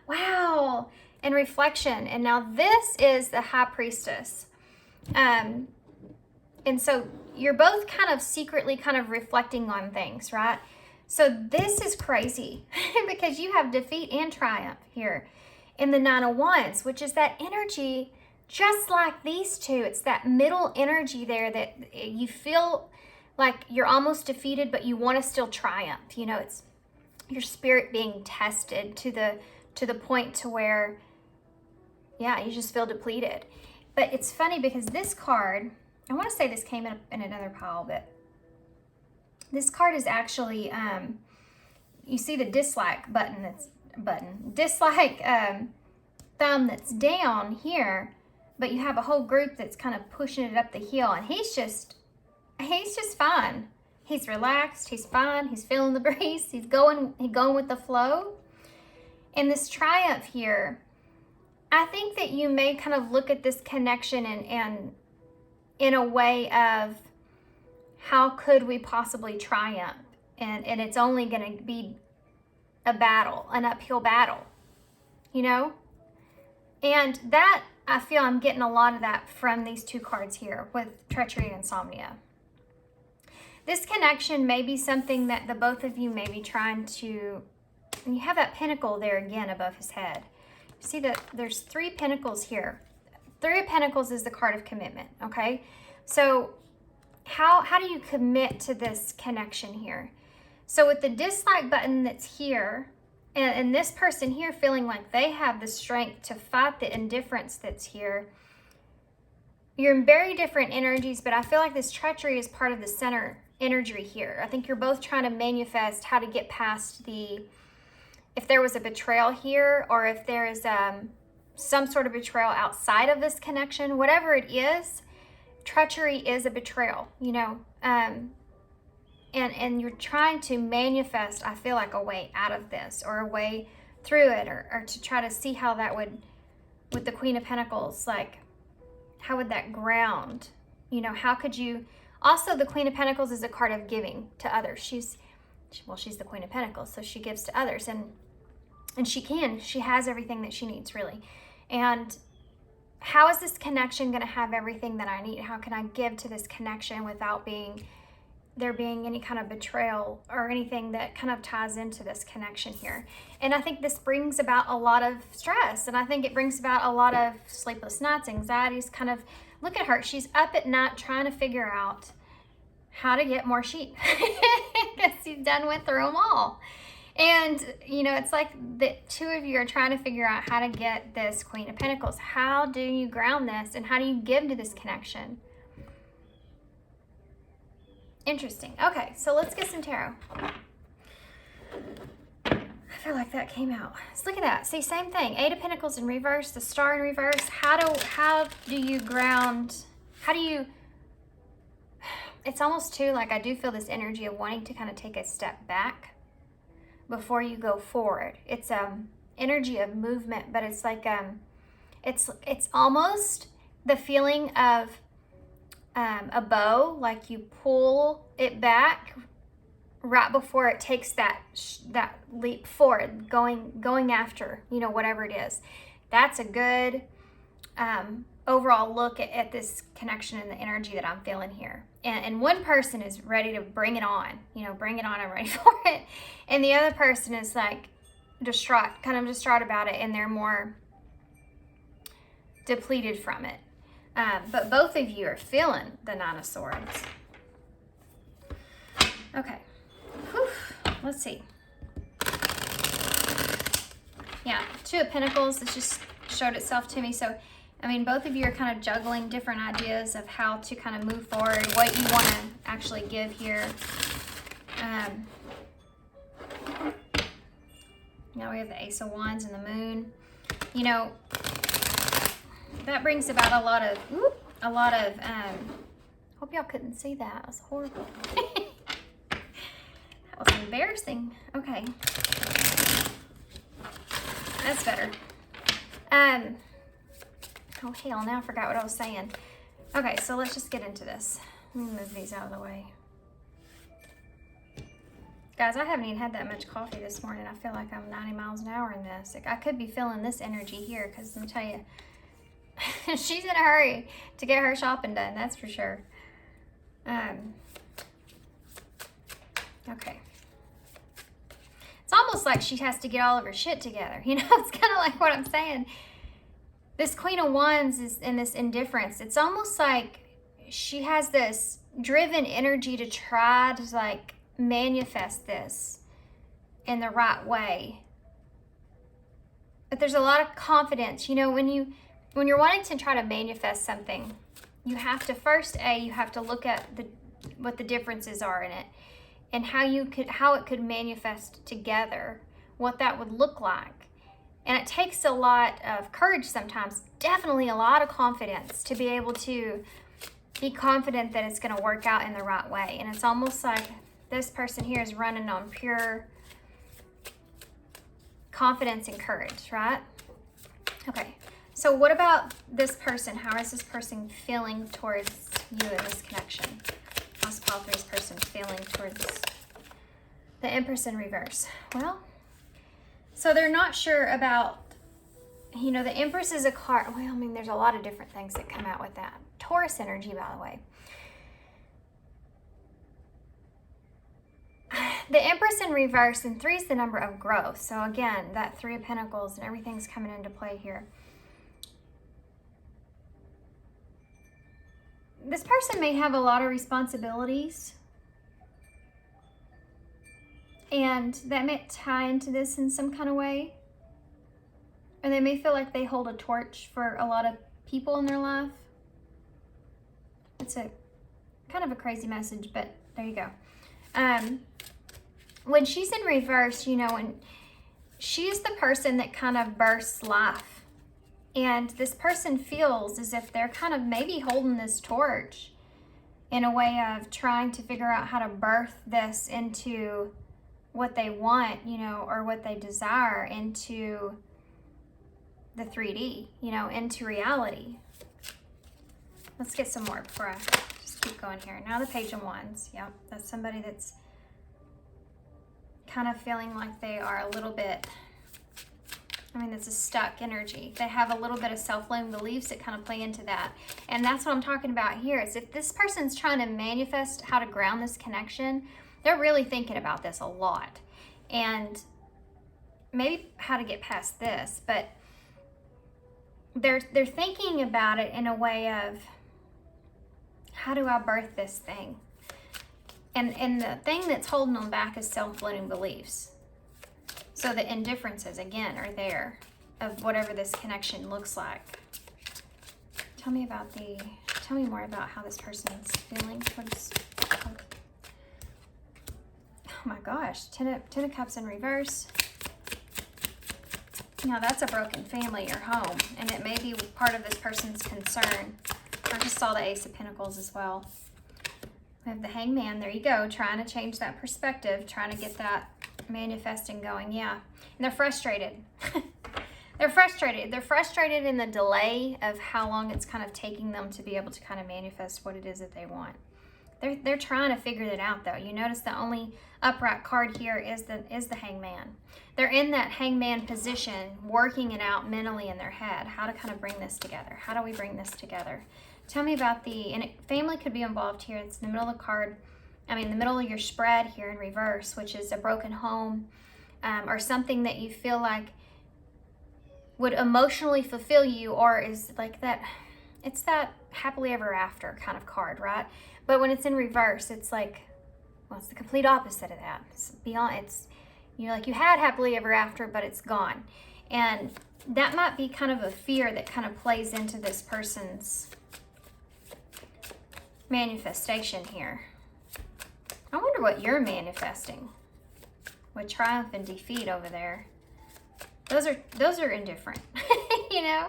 Wow. And reflection. And now this is the High Priestess. And so you're both kind of secretly kind of reflecting on things, right? So this is crazy because you have defeat and triumph here in the Nine of Wands, which is that energy just like these two. It's that middle energy there that you feel like you're almost defeated, but you want to still triumph. You know, it's your spirit being tested to the point to where, yeah, you just feel depleted. But it's funny because this card, I want to say this came in another pile, but this card is actually, you see the dislike button, dislike thumb that's down here, but you have a whole group that's kind of pushing it up the hill, and he's just fine. He's relaxed, he's fine, he's feeling the breeze, he's going with the flow. And this triumph here, I think that you may kind of look at this connection and in a way of, how could we possibly triumph? And it's only going to be a battle, an uphill battle, you know? And that, I feel I'm getting a lot of that from these two cards here with treachery and insomnia. This connection may be something that the both of you may be trying to, and you have that pentacle there again above his head. You see that there's 3 pentacles here. 3 of Pentacles is the card of commitment, okay? So how do you commit to this connection here? So with the dislike button that's here, and this person here feeling like they have the strength to fight the indifference that's here, you're in very different energies, but I feel like this treachery is part of the center energy here. I think you're both trying to manifest how to get past if there was a betrayal here, or if there is some sort of betrayal outside of this connection, whatever it is, treachery is a betrayal, you know, and you're trying to manifest, I feel like, a way out of this, or a way through it, or to try to see how that would, with the Queen of Pentacles, like, how would that ground, you know, how could you, also the Queen of Pentacles is a card of giving to others. She's the Queen of Pentacles, so she gives to others, and she has everything that she needs, really. And how is this connection going to have everything that I need? How can I give to this connection without there being any kind of betrayal or anything that kind of ties into this connection here? And I think this brings about a lot of stress, and I think it brings about a lot of sleepless nights, anxieties, kind of, look at her. She's up at night trying to figure out how to get more sheep because she's done with them all. And, you know, it's like the two of you are trying to figure out how to get this Queen of Pentacles. How do you ground this, and how do you give to this connection? Interesting. Okay, so let's get some tarot. I feel like that came out. So look at that. See, same thing. 8 of Pentacles in reverse, the Star in reverse. How do you ground? How do you... It's almost too, like, I do feel this energy of wanting to kind of take a step back before you go forward. It's energy of movement, but it's like it's almost the feeling of a bow, like you pull it back right before it takes that leap forward, going after, you know, whatever it is. That's a good overall look at this connection and the energy that I'm feeling here. And one person is ready to bring it on, you know, bring it on, I'm ready for it. And the other person is like distraught about it, and they're more depleted from it. But both of you are feeling the 9 of Swords. Okay. Whew. Let's see. Yeah, 2 of Pentacles. It just showed itself to me. So, I mean, both of you are kind of juggling different ideas of how to kind of move forward, what you want to actually give here. Now we have the Ace of Wands and the Moon. You know, that brings about a lot of, hope y'all couldn't see that. That was horrible. That was embarrassing. Okay. That's better. Oh, hell, now I forgot what I was saying. Okay, so let's just get into this. Let me move these out of the way. Guys, I haven't even had that much coffee this morning. I feel like I'm 90 miles an hour in this. Like, I could be feeling this energy here, because let me tell you, she's in a hurry to get her shopping done, that's for sure. Okay. It's almost like she has to get all of her shit together. You know, it's kind of like what I'm saying. This Queen of Wands is in this indifference. It's almost like she has this driven energy to try to like manifest this in the right way. But there's a lot of confidence. You know, when you're wanting to try to manifest something, you have to first, you have to look at what the differences are in it and how it could manifest together, what that would look like. And it takes a lot of courage sometimes, definitely a lot of confidence to be able to be confident that it's going to work out in the right way. And it's almost like this person here is running on pure confidence and courage, right? Okay, so what about this person? How is this person feeling towards you in this connection? How's Pile 3's person feeling towards the Empress in reverse? Well, so they're not sure about, you know, the Empress is a card. Well, I mean, there's a lot of different things that come out with that. Taurus energy, by the way. The Empress in reverse, and 3 is the number of growth. So again, that 3 of Pentacles and everything's coming into play here. This person may have a lot of responsibilities, and that may tie into this in some kind of way. Or they may feel like they hold a torch for a lot of people in their life. It's a kind of a crazy message, but there you go. When she's in reverse, you know, and she's the person that kind of bursts life. And this person feels as if they're kind of maybe holding this torch in a way of trying to figure out how to birth this into what they want, you know, or what they desire into the 3D, you know, into reality. Let's get some more before I just keep going here. Now the Page of Wands. Yep, that's somebody that's kind of feeling like they are a little bit, I mean, it's a stuck energy. They have a little bit of self-limiting beliefs that kind of play into that. And that's what I'm talking about here, is if this person's trying to manifest how to ground this connection, they're really thinking about this a lot. And maybe how to get past this, but they're thinking about it in a way of, how do I birth this thing? And the thing that's holding them back is self-limiting beliefs. So the indifferences, again, are there of whatever this connection looks like. Tell me more about how this person's feeling towards, oh my gosh, Ten of Cups in reverse. Now that's a broken family or home, and it may be part of this person's concern. I just saw the Ace of Pentacles as well. We have the Hangman, there you go, trying to change that perspective, trying to get that manifesting going, yeah. And they're frustrated. They're frustrated. They're frustrated in the delay of how long it's kind of taking them to be able to kind of manifest what it is that they want. They're trying to figure it out, though. You notice the only upright card here is the Hangman. They're in that Hangman position, working it out mentally in their head, how to kind of bring this together. How do we bring this together? Tell me about family could be involved here. It's in the middle of the card. I mean, the middle of your spread here in reverse, which is a broken home, or something that you feel like would emotionally fulfill you, or is like that, it's that happily ever after kind of card, right? But when it's in reverse, it's like, well, it's the complete opposite of that. It's beyond, it's, you know, like you had happily ever after, but it's gone. And that might be kind of a fear that kind of plays into this person's manifestation here. I wonder what you're manifesting with triumph and defeat over there. Those are indifferent. You know,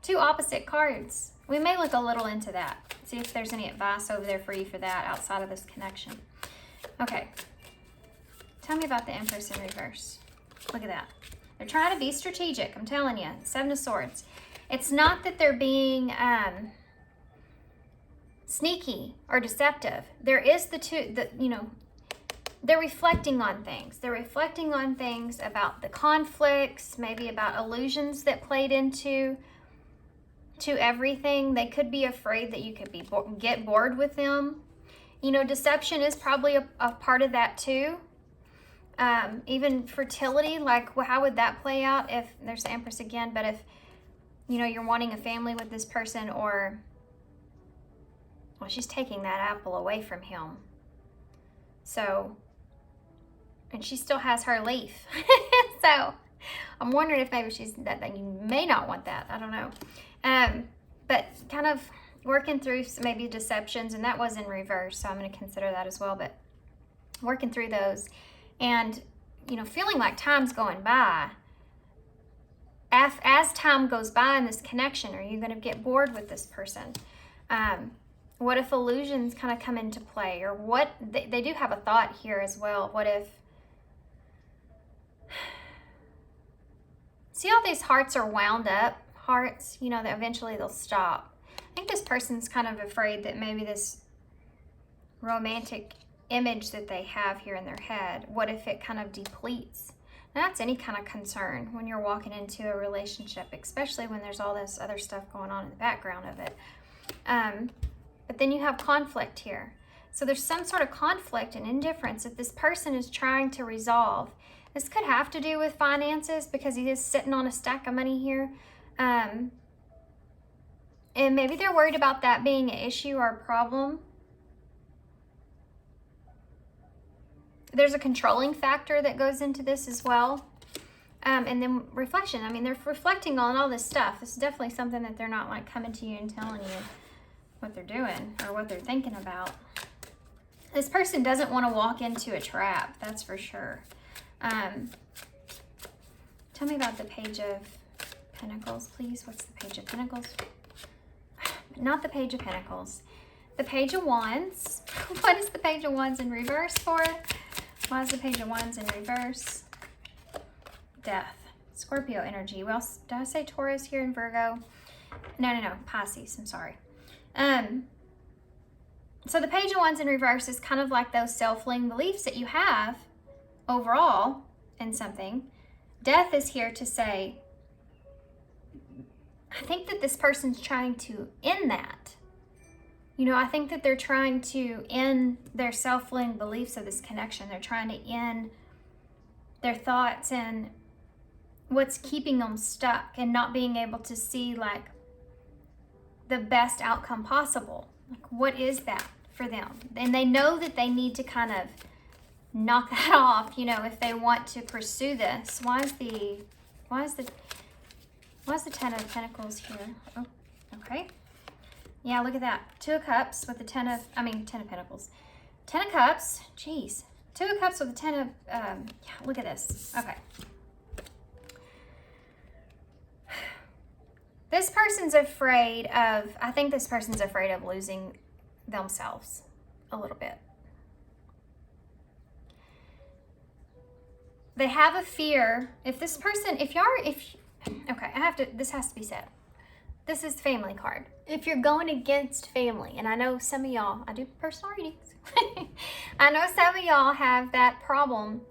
2 opposite cards. We may look a little into that. See if there's any advice over there for you for that outside of this connection. Okay. Tell me about the Empress in reverse. Look at that. They're trying to be strategic. I'm telling you. 7 of Swords. It's not that they're being sneaky or deceptive. There is you know, they're reflecting on things. They're reflecting on things about the conflicts, maybe about illusions that played into everything. They could be afraid that you could get bored with them. You know, deception is probably a part of that too. Even fertility, like, well, how would that play out if, there's the Empress again, but if, you know, you're wanting a family with this person, or, well, she's taking that apple away from him. So, and she still has her leaf. So, I'm wondering if maybe she's, that you may not want that. I don't know. But kind of working through maybe deceptions, and that was in reverse, so I'm going to consider that as well. But working through those, and, you know, feeling like time's going by. As time goes by in this connection, are you going to get bored with this person? What if illusions kind of come into play? Or what, they do have a thought here as well. What if, see all these hearts are wound up, hearts, you know, that eventually they'll stop. I think this person's kind of afraid that maybe this romantic image that they have here in their head, what if it kind of depletes? Now, that's any kind of concern when you're walking into a relationship, especially when there's all this other stuff going on in the background of it. But then you have conflict here. So there's some sort of conflict and indifference that this person is trying to resolve. This could have to do with finances, because he is sitting on a stack of money here. And maybe they're worried about that being an issue or a problem. There's a controlling factor that goes into this as well. And then reflection. I mean, they're reflecting on all this stuff. It's definitely something that they're not like coming to you and telling you what they're doing or what they're thinking about. This person doesn't want to walk into a trap, that's for sure. Tell me about the Page of Pentacles, please. What's the Page of Pentacles? Not the Page of Pentacles. The Page of Wands. What is the Page of Wands in reverse for? Why is the Page of Wands in reverse? Death. Scorpio energy. Well, did I say Taurus here in Virgo? No. Pisces. I'm sorry. So the Page of Wands in reverse is kind of like those self-limiting beliefs that you have overall in something. Death is here to say, I think that this person's trying to end that. You know, I think that they're trying to end their self-limiting beliefs of this connection. They're trying to end their thoughts and what's keeping them stuck and not being able to see like the best outcome possible. Like, what is that for them? And they know that they need to kind of knock that off, you know, if they want to pursue this. Why is the Ten of Pentacles here? Oh, okay. Yeah, look at that. Two of Cups with the Ten of Pentacles. Ten of Cups, geez. Two of Cups with the Ten of, yeah, look at this. Okay. This person's afraid of, I think this person's afraid of losing themselves a little bit. They have a fear. If this person, okay, this has to be said. This is family card. If you're going against family, and I know some of y'all, I do personal readings. I know some of y'all have that problem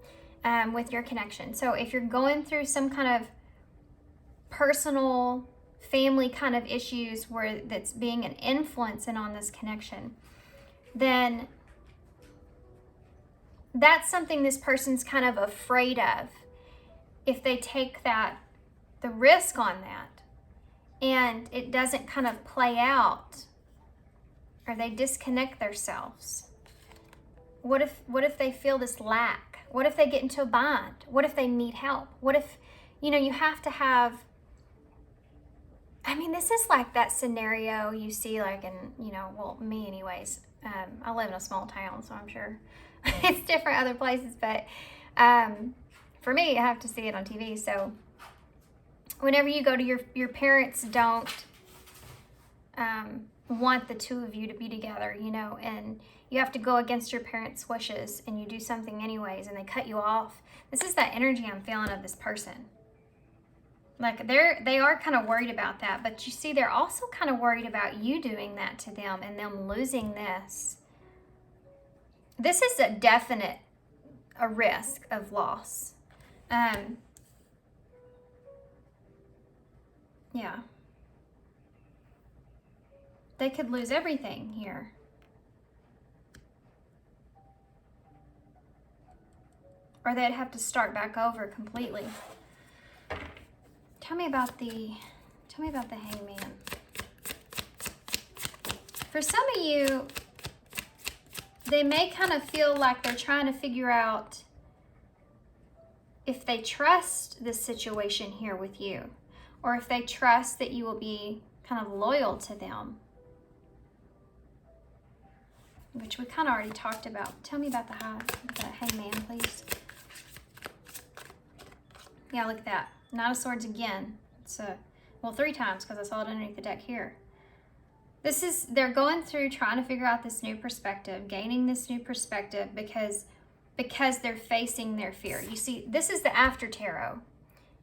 with your connection. So if you're going through some kind of personal family kind of issues where that's being an influence on this connection, then that's something this person's kind of afraid of. If they take the risk on that, and it doesn't kind of play out, or they disconnect themselves, what if they feel this lack? What if they get into a bind? What if they need help? What if, you know, you have to have, I mean, this is like that scenario you see like in, you know, well, me anyways. I live in a small town, so I'm sure it's different other places, but for me, I have to see it on TV. So whenever you go to your parents don't want the two of you to be together, you know, and you have to go against your parents' wishes and you do something anyways and they cut you off. This is that energy I'm feeling of this person. Like they are kind of worried about that, but you see, they're also kind of worried about you doing that to them and them losing this. This is a definite risk of loss. Yeah. They could lose everything here. or they'd have to start back over completely. Tell me about the Hangman. For some of you, they may kind of feel like they're trying to figure out if they trust this situation here with you, or if they trust that you will be kind of loyal to them, which we kind of already talked about. Tell me about the Hangman, please. Yeah, look at that. Knight of Swords again. It's well, 3 times because I saw it underneath the deck here. They're going through trying to figure out this new perspective, gaining this new perspective because they're facing their fear. You see, this is the after tarot.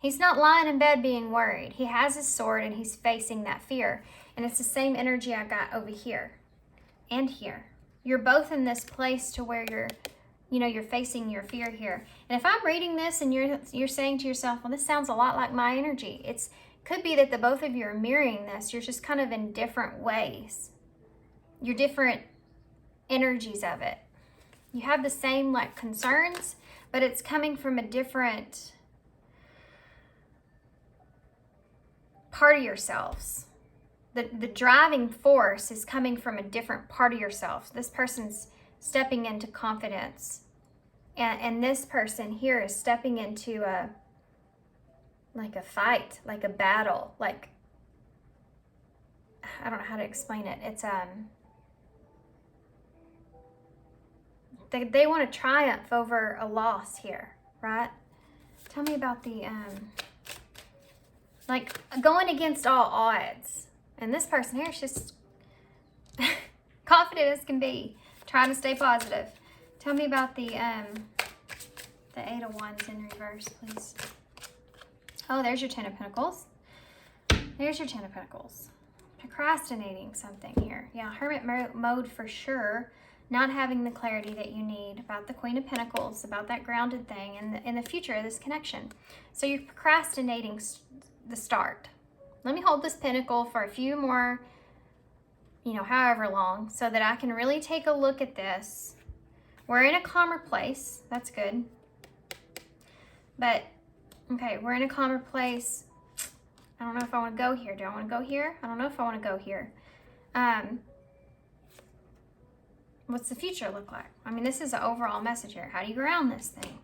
He's not lying in bed being worried. He has his sword and he's facing that fear. And it's the same energy I got over here and here. You're both in this place to where you're facing your fear here. And if I'm reading this and you're saying to yourself, well, this sounds a lot like my energy. It could be that the both of you are mirroring this. You're just kind of in different ways. You're different energies of it. You have the same like concerns, but it's coming from a different part of yourselves. The driving force is coming from a different part of yourself. This person's stepping into confidence. And this person here is stepping into a fight, like a battle, like, I don't know how to explain it. It's, they want to triumph over a loss here, right? Tell me about the, like going against all odds. And this person here is just confident as can be, trying to stay positive. Tell me about the 8 of Wands in reverse, please. Oh, there's your 10 of Pentacles. There's your 10 of Pentacles. Procrastinating something here. Yeah, hermit mode for sure. Not having the clarity that you need about the Queen of Pentacles, about that grounded thing and in the future of this connection. So you're procrastinating the start. Let me hold this pentacle for a few more, however long, so that I can really take a look at this. We're in a calmer place. That's good. But, okay, we're in a calmer place. I don't know if I want to go here. Do I want to go here? I don't know if I want to go here. What's the future look like? I mean, this is an overall message here. How do you ground this thing?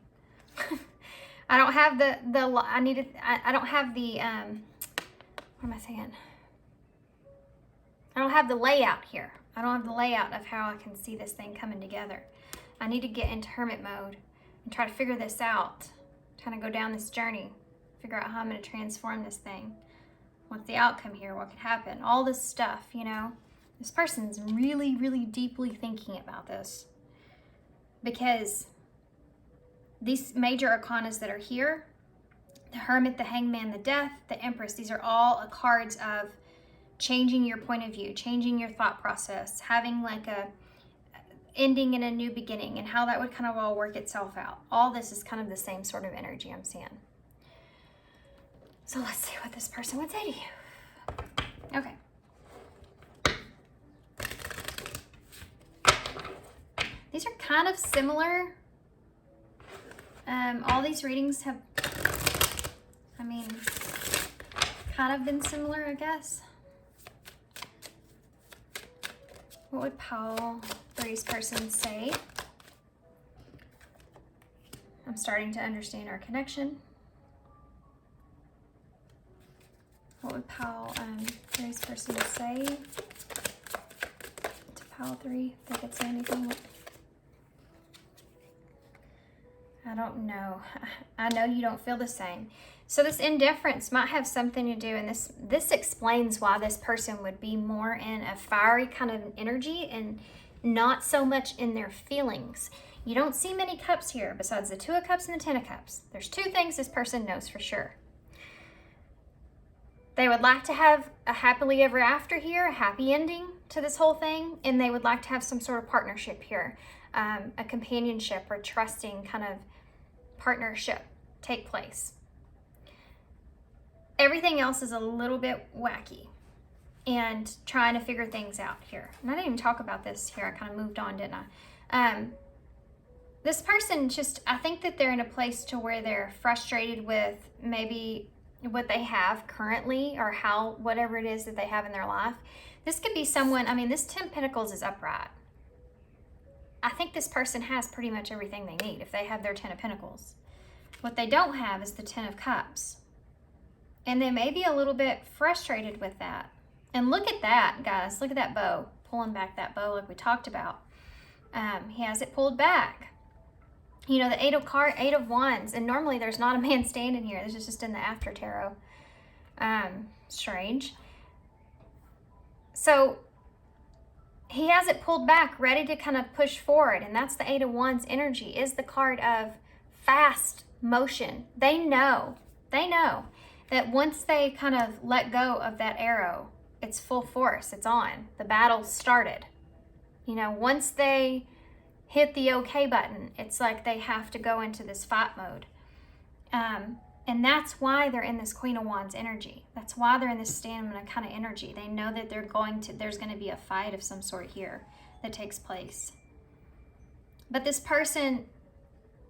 I don't have I don't have the, what am I saying? I don't have the layout here. I don't have the layout of how I can see this thing coming together. I need to get into hermit mode and try to figure this out. Kind of go down this journey. Figure out how I'm going to transform this thing. What's the outcome here? What could happen? All this stuff, This person's really, really deeply thinking about this. Because these major arcanas that are here, the Hermit, the Hangman, the Death, the Empress, these are all cards of changing your point of view, changing your thought process, having like a ending and a new beginning, and how that would kind of all work itself out. All this is kind of the same sort of energy I'm seeing. So let's see what this person would say to you. Okay. These are kind of similar. All these readings have, kind of been similar, I guess. What would Pile 3's person say? I'm starting to understand our connection. What would Pile 3's person say to Pile 3? If they could say anything. I don't know. I know you don't feel the same. So this indifference might have something to do, and this explains why this person would be more in a fiery kind of energy and not so much in their feelings. You don't see many cups here besides the 2 of Cups and the 10 of Cups. There's 2 things this person knows for sure. They would like to have a happily ever after here, a happy ending to this whole thing, and they would like to have some sort of partnership here, a companionship or trusting kind of partnership take place. Everything else is a little bit wacky and trying to figure things out here. And I didn't even talk about this here. I kind of moved on, didn't I? this person just, I think that they're in a place to where they're frustrated with maybe what they have currently, or how, whatever it is that they have in their life. This could be someone, I mean, this 10 of Pentacles is upright. I think this person has pretty much everything they need if they have their 10 of Pentacles. What they don't have is the 10 of Cups. And they may be a little bit frustrated with that. And look at that, guys. Look at that bow. Pulling back that bow like we talked about. He has it pulled back. You know, the Eight of Wands. And normally there's not a man standing here. This is just in the after tarot. Strange. So he has it pulled back, ready to kind of push forward. And that's the Eight of Wands energy, is the card of fast motion. They know that once they kind of let go of that arrow, it's full force, it's on. The battle started. You know, once they hit the okay button, it's like they have to go into this fight mode. And that's why they're in this Queen of Wands energy. That's why they're in this stamina kind of energy. They know that there's going to be a fight of some sort here that takes place. But this person,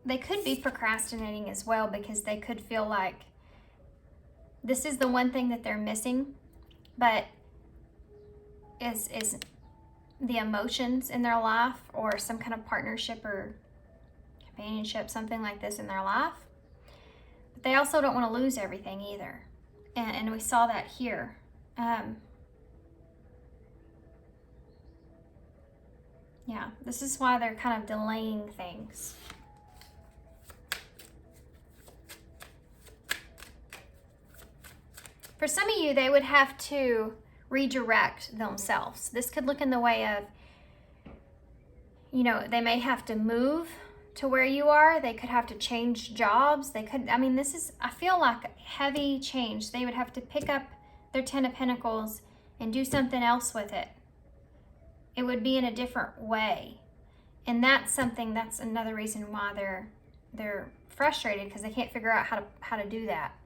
they could be procrastinating as well, because they could feel like this is the one thing that they're missing, but is the emotions in their life, or some kind of partnership or companionship, something like this in their life. But they also don't want to lose everything either. And we saw that here. Yeah, this is why they're kind of delaying things. For some of you, they would have to redirect themselves. This could look in the way of, you know, they may have to move to where you are. They could have to change jobs. They could, I mean, this is, I feel like heavy change. They would have to pick up their 10 of Pentacles and do something else with it. It would be in a different way. And that's something, that's another reason why they're frustrated, because they can't figure out how to do that.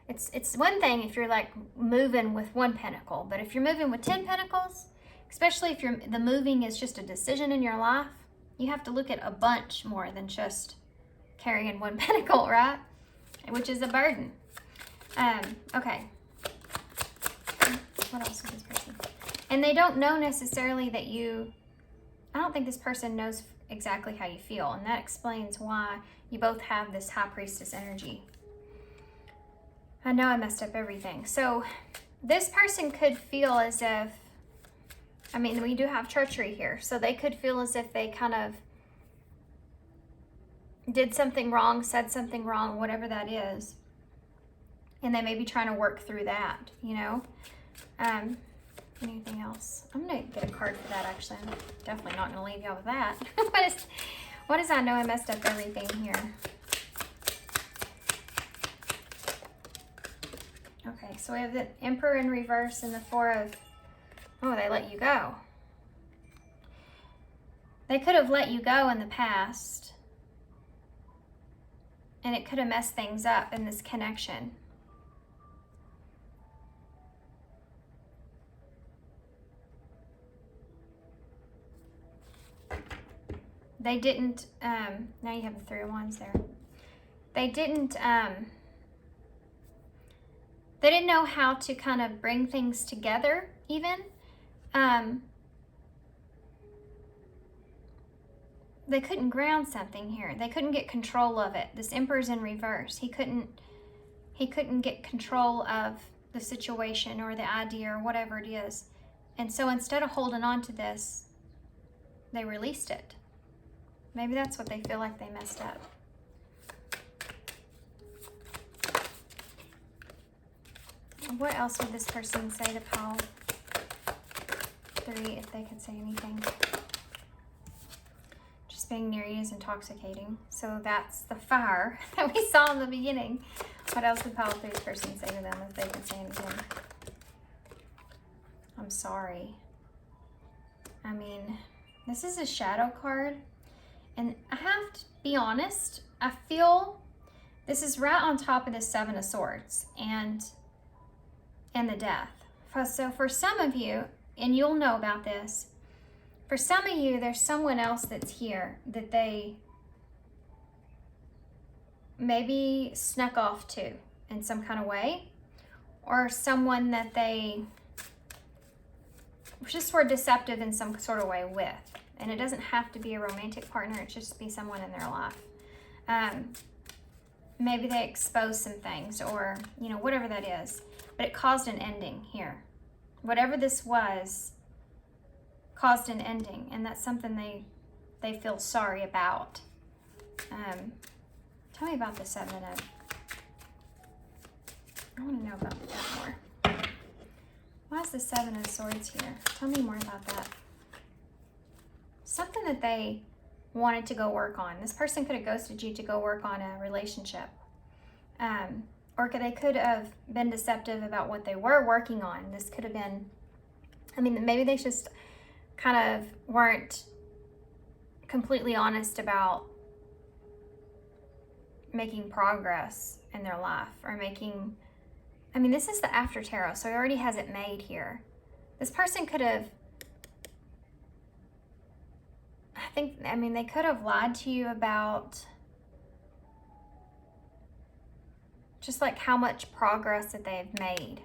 It's one thing if you're like moving with one pentacle, but if you're moving with 10 pentacles, especially if the moving is just a decision in your life, you have to look at a bunch more than just carrying one pentacle, right? Which is a burden. Okay. What else is this person? And they don't know necessarily that I don't think this person knows exactly how you feel, and that explains why you both have this High Priestess energy. I know I messed up everything. So this person could feel as if, I mean, we do have treachery here. So they could feel as if they kind of did something wrong, said something wrong, whatever that is. And they may be trying to work through that, you know. Anything else? I'm going to get a card for that, actually. I'm definitely not going to leave y'all with that. What is I know I messed up everything here? Okay, so we have the Emperor in reverse and the Four of, oh, they let you go. They could have let you go in the past, and it could have messed things up in this connection. They didn't, now you have the Three of Wands there. They didn't know how to kind of bring things together even. They couldn't ground something here. They couldn't get control of it. This Emperor's in reverse. He couldn't get control of the situation or the idea or whatever it is. And so instead of holding on to this, they released it. Maybe that's what they feel like they messed up. What else would this person say to pile 3 if they could say anything? Just being near you is intoxicating. So that's the fire that we saw in the beginning. What else would pile 3's person say to them if they could say anything? I'm sorry. I mean, this is a shadow card. And I have to be honest, I feel this is right on top of the Seven of Swords and the Death. So for some of you, and you'll know about this, for some of you, there's someone else that's here that they maybe snuck off to in some kind of way, or someone that they just were deceptive in some sort of way with. And it doesn't have to be a romantic partner, it just be someone in their life. Maybe they exposed some things, or, you know, whatever that is. But it caused an ending here. Whatever this was caused an ending, and that's something they feel sorry about. Tell me about the 7 of... I want to know about that more. Why is the 7 of Swords here? Tell me more about that. Something that they wanted to go work on. This person could have ghosted you to go work on a relationship. Or they could have been deceptive about what they were working on. This could have been, I mean, maybe they just kind of weren't completely honest about making progress in their life, or making, I mean, this is the After Tarot, so he already has it made here. This person could have, I mean, they could have lied to you about just like how much progress that they've made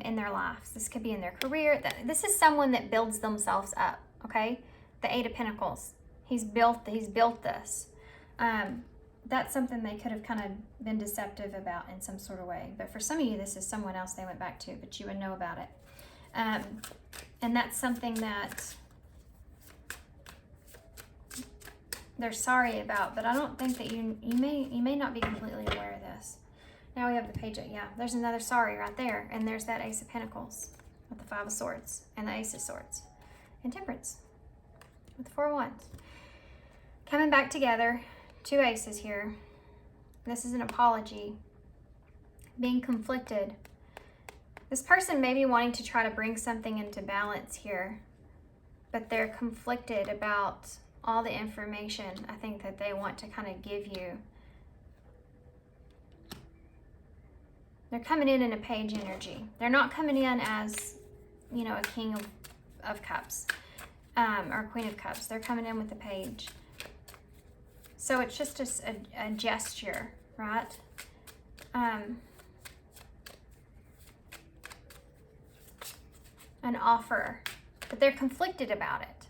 in their lives. This could be in their career. This is someone that builds themselves up, okay? The 8 of Pentacles. He's built this. That's something they could have kind of been deceptive about in some sort of way. But for some of you, this is someone else they went back to, but you would know about it. And that's something that they're sorry about, but I don't think that you may not be completely aware of this. Now we have the page of, yeah, there's another sorry right there, and there's that Ace of Pentacles with the 5 of Swords and the Ace of Swords and Temperance with the 4 of Wands. Coming back together, 2 aces here. This is an apology. Being conflicted. This person may be wanting to try to bring something into balance here, but they're conflicted about all the information I think that they want to kind of give you. They're coming in a page energy. They're not coming in as, you know, a King of Cups or Queen of Cups. They're coming in with the page. So it's just a gesture, right? An offer, but they're conflicted about it.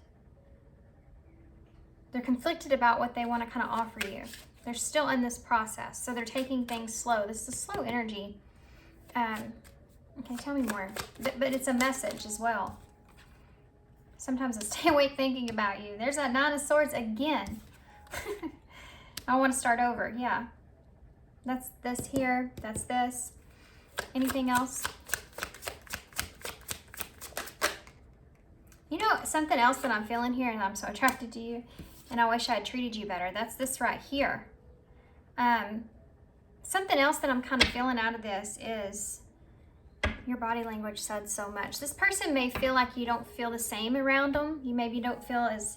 They're conflicted about what they want to kind of offer you. They're still in this process, so they're taking things slow. This is slow energy. Okay, tell me more. But it's a message as well. Sometimes I stay awake thinking about you. There's that 9 of Swords again. I want to start over. Yeah. That's this here. That's this. Anything else? You know, something else that I'm feeling here, and I'm so attracted to you, and I wish I had treated you better. That's this right here. Something else that I'm kind of feeling out of this is your body language said so much. This person may feel like you don't feel the same around them. You maybe don't feel as,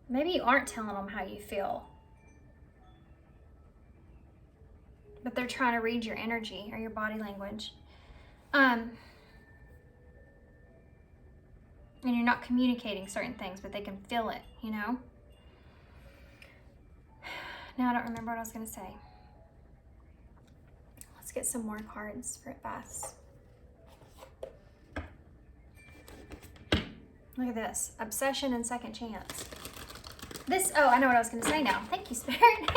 maybe you aren't telling them how you feel. But they're trying to read your energy or your body language. And you're not communicating certain things, but they can feel it, you know? Now I don't remember what I was going to say. Let's get some more cards for advice. Look at this. Obsession and second chance. This, oh, I know what I was going to say now. Thank you, Spirit.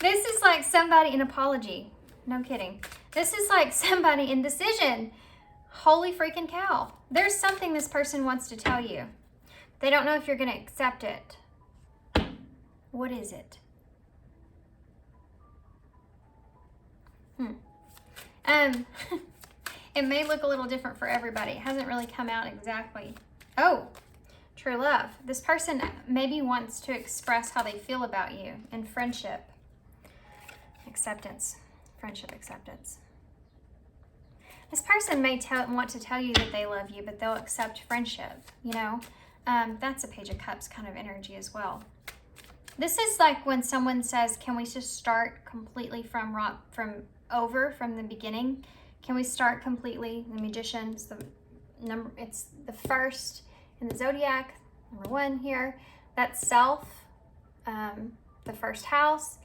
This is like somebody, an apology. No kidding. This is like somebody in decision. Holy freaking cow. There's something this person wants to tell you. They don't know if you're going to accept it. What is it? It may look a little different for everybody. It hasn't really come out exactly. Oh, true love. This person maybe wants to express how they feel about you in friendship. Acceptance. Friendship acceptance. This person may want to tell you that they love you, but they'll accept friendship, you know? That's a Page of Cups kind of energy as well. This is like when someone says, can we just start completely from the beginning? Can we start completely? The Magician is the number, it's the first in the Zodiac, number 1 here. That's self. the first house.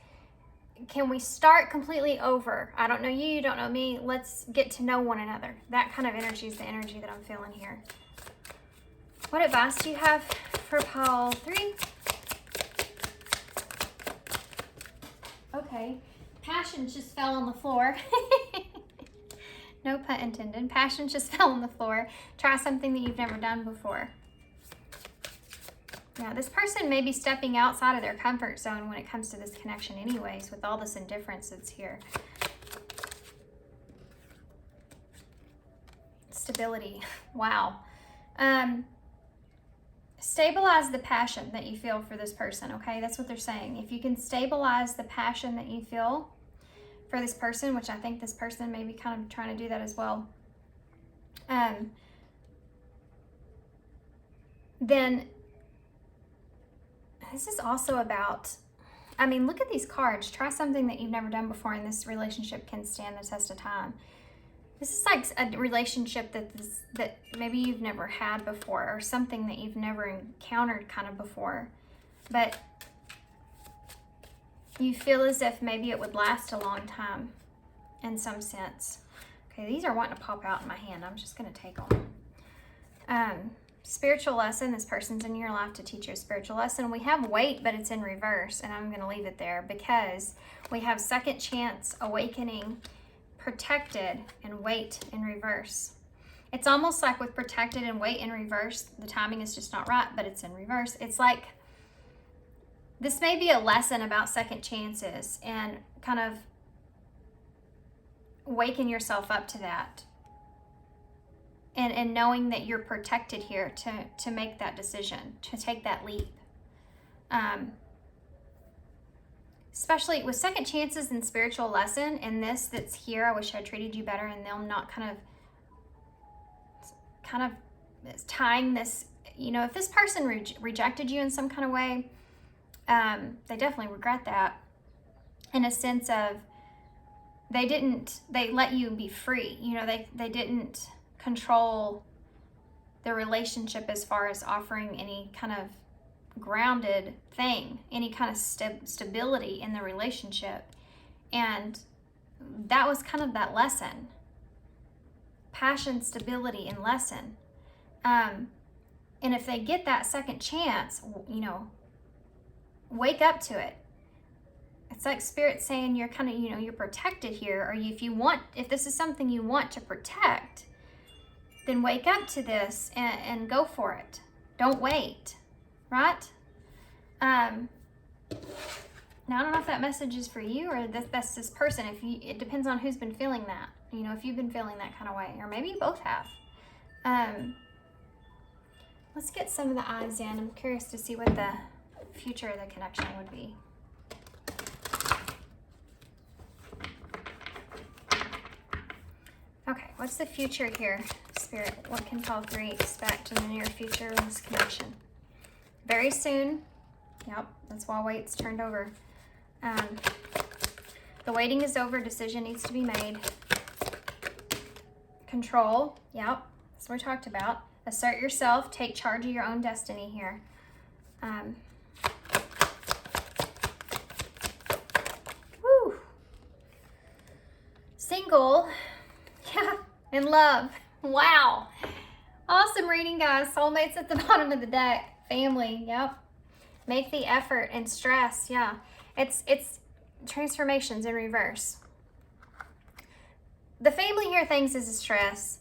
Can we start completely over? I don't know you, you don't know me. Let's get to know one another. That kind of energy is the energy that I'm feeling here. What advice do you have for pile 3? Okay, passion just fell on the floor. No pun intended. Passion just fell on the floor. Try something that you've never done before. Now, this person may be stepping outside of their comfort zone when it comes to this connection anyways, with all this indifference that's here. Stability. Wow. Stabilize the passion that you feel for this person, okay? That's what they're saying. If you can stabilize the passion that you feel for this person, which I think this person may be kind of trying to do that as well, then this is also about, I mean, look at these cards. Try something that you've never done before, and this relationship can stand the test of time. This is like a relationship that maybe you've never had before, or something that you've never encountered kind of before. But you feel as if maybe it would last a long time in some sense. Okay, these are wanting to pop out in my hand. I'm just going to take them. Spiritual lesson. This person's in your life to teach you a spiritual lesson. We have wait, but it's in reverse, and I'm going to leave it there because we have second chance, awakening, protected, and wait in reverse. It's almost like with protected and wait in reverse, the timing is just not right, but it's in reverse. It's like this may be a lesson about second chances and kind of waking yourself up to that. And knowing that you're protected here to make that decision, to take that leap. Especially with second chances and spiritual lesson, and this that's here, I wish I treated you better, and them not kind of tying this, you know, if this person rejected you in some kind of way, they definitely regret that, in a sense of they let you be free, you know, they didn't control the relationship as far as offering any kind of grounded thing, any kind of stability in the relationship. And that was kind of that lesson. Passion, stability, and lesson. And if they get that second chance, you know, wake up to it. It's like Spirit saying you're kind of, you know, you're protected here, or if this is something you want to protect, then wake up to this and go for it. Don't wait, right? Now, I don't know if that message is for you or that's this person. It depends on who's been feeling that. You know, if you've been feeling that kind of way, or maybe you both have. Let's get some of the eyes in. I'm curious to see what the future of the connection would be. Okay, what's the future here, Spirit? What can pile 3 expect in the near future in this connection? Very soon. Yep, that's why wait's turned over. The waiting is over. Decision needs to be made. Control. Yep, that's what we talked about. Assert yourself. Take charge of your own destiny here. Woo. Single. Yeah, in love. Wow. Awesome reading, guys. Soulmates at the bottom of the deck. Family. Yep. Make the effort and stress. Yeah. It's transformations in reverse. The family here thinks is a stress.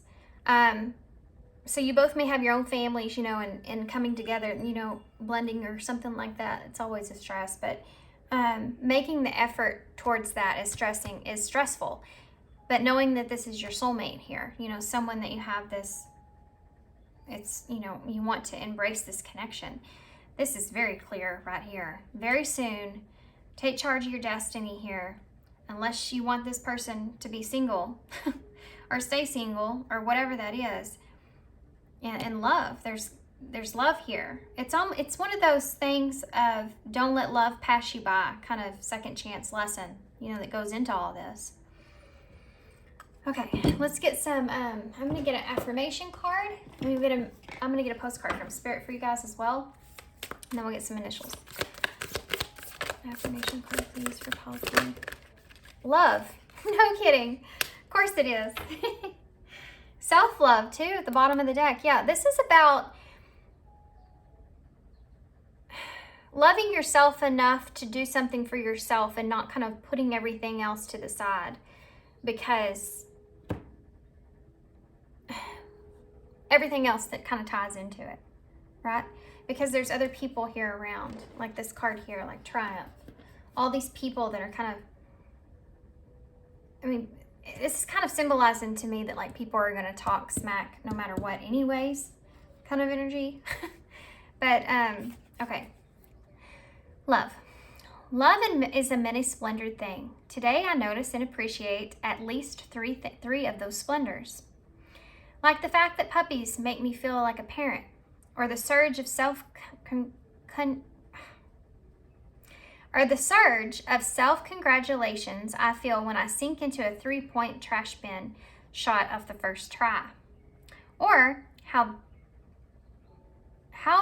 So you both may have your own families, you know, and coming together, you know, blending or something like that. It's always a stress, but making the effort towards that is stressful. But knowing that this is your soulmate here, you know, someone that you have this, it's, you know, you want to embrace this connection. This is very clear right here. Very soon, take charge of your destiny here. Unless you want this person to be single or stay single or whatever that is. And love, there's love here. It's one of those things of don't let love pass you by, kind of second chance lesson, you know, that goes into all this. Okay, let's get some, I'm going to get an affirmation card. I'm going to get a postcard from Spirit for you guys as well. And then we'll get some initials. Affirmation card, please, for policy. Love. No kidding. Of course it is. Self-love, too, at the bottom of the deck. Yeah, this is about loving yourself enough to do something for yourself and not kind of putting everything else to the side, because everything else that kind of ties into it, right? Because there's other people here around, like this card here, like Triumph. All these people that are kind of, I mean, this is kind of symbolizing to me that like people are going to talk smack no matter what anyways, kind of energy. But, okay. Love. Love is a many splendored thing. Today I notice and appreciate at least three of those splendors. Like the fact that puppies make me feel like a parent, or the surge of self-congratulations I feel when I sink into a 3-point trash bin shot of the first try. Or how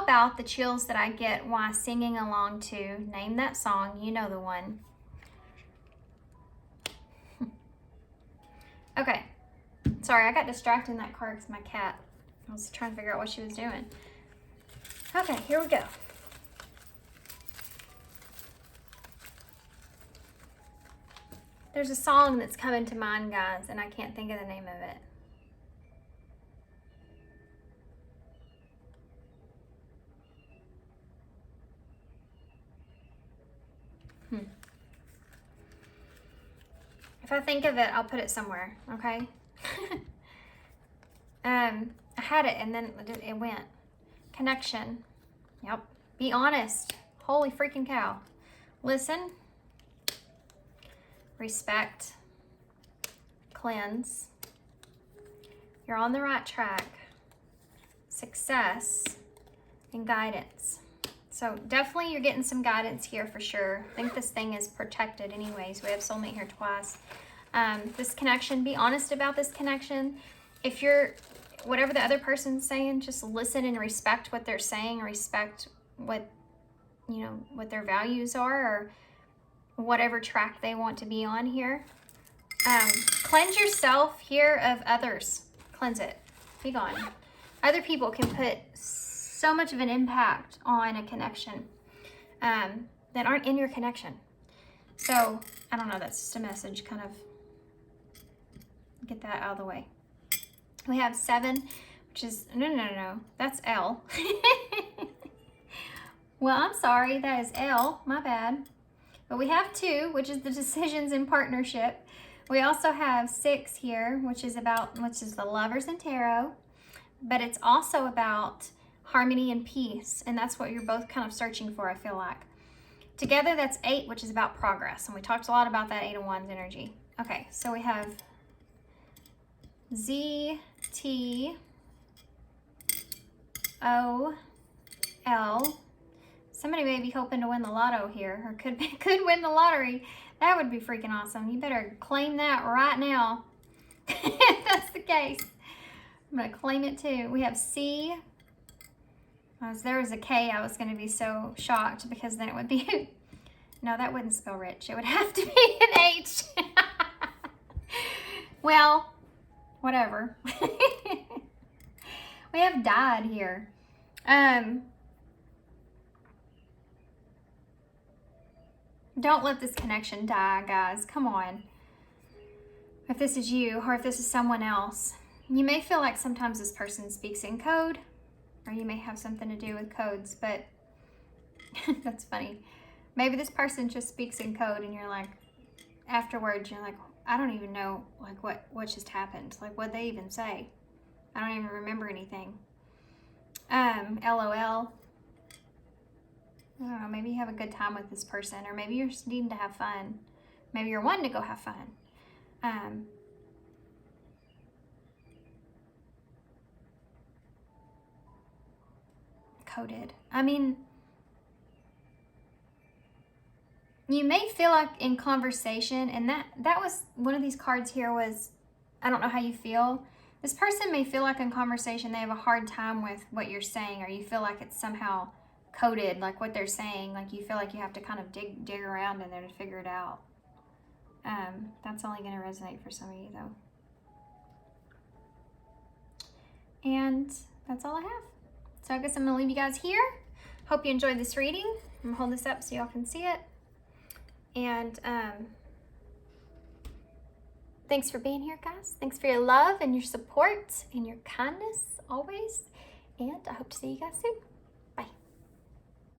about the chills that I get while singing along to Name That Song, you know the one. Okay. Sorry, I got distracted in that card because my cat, I was trying to figure out what she was doing. Okay, here we go. There's a song that's coming to mind, guys, and I can't think of the name of it. If I think of it, I'll put it somewhere, okay? I had it and then it went. Connection. Yep. Be honest. Holy freaking cow. Listen. Respect. Cleanse. You're on the right track. Success. And guidance. So definitely you're getting some guidance here for sure. I think this thing is protected anyways. We have soulmate here twice. This connection, be honest about this connection. If you're, whatever the other person's saying, just listen and respect what they're saying. Respect what, you know, what their values are, or whatever track they want to be on here. Cleanse yourself here of others. Cleanse it. Be gone. Other people can put so much of an impact on a connection that aren't in your connection. So, I don't know, that's just a message, kind of get that out of the way. We have 7, which is, no, that's L. Well, I'm sorry, that is L, my bad. But we have 2, which is the decisions in partnership. We also have 6 here, which is the Lovers in Tarot. But it's also about harmony and peace, and that's what you're both kind of searching for, I feel like. Together, that's 8, which is about progress, and we talked a lot about that 8 of Wands energy. Okay, so we have Z, T, O, L. Somebody may be hoping to win the lotto here, or could win the lottery. That would be freaking awesome. You better claim that right now. If that's the case. I'm going to claim it too. We have C. If there was a K, I was going to be so shocked, because then it would be... No, that wouldn't spell rich. It would have to be an H. Well, whatever. We have died here. Don't let this connection die, guys. Come on. If this is you, or if this is someone else, you may feel like sometimes this person speaks in code, or you may have something to do with codes, but that's funny. Maybe this person just speaks in code, and you're like, afterwards, you're like, I don't even know, like, what just happened. Like, what'd they even say? I don't even remember anything. LOL. I don't know, maybe you have a good time with this person, or maybe you're just needing to have fun. Maybe you're wanting to go have fun. Coded. I mean, you may feel like in conversation, and that was one of these cards here was, I don't know how you feel. This person may feel like in conversation they have a hard time with what you're saying, or you feel like it's somehow coded, like what they're saying. Like you feel like you have to kind of dig around in there to figure it out. That's only going to resonate for some of you though. And that's all I have. So I guess I'm going to leave you guys here. Hope you enjoyed this reading. I'm going to hold this up so y'all can see it. And thanks for being here, guys. Thanks for your love and your support and your kindness always. And I hope to see you guys soon.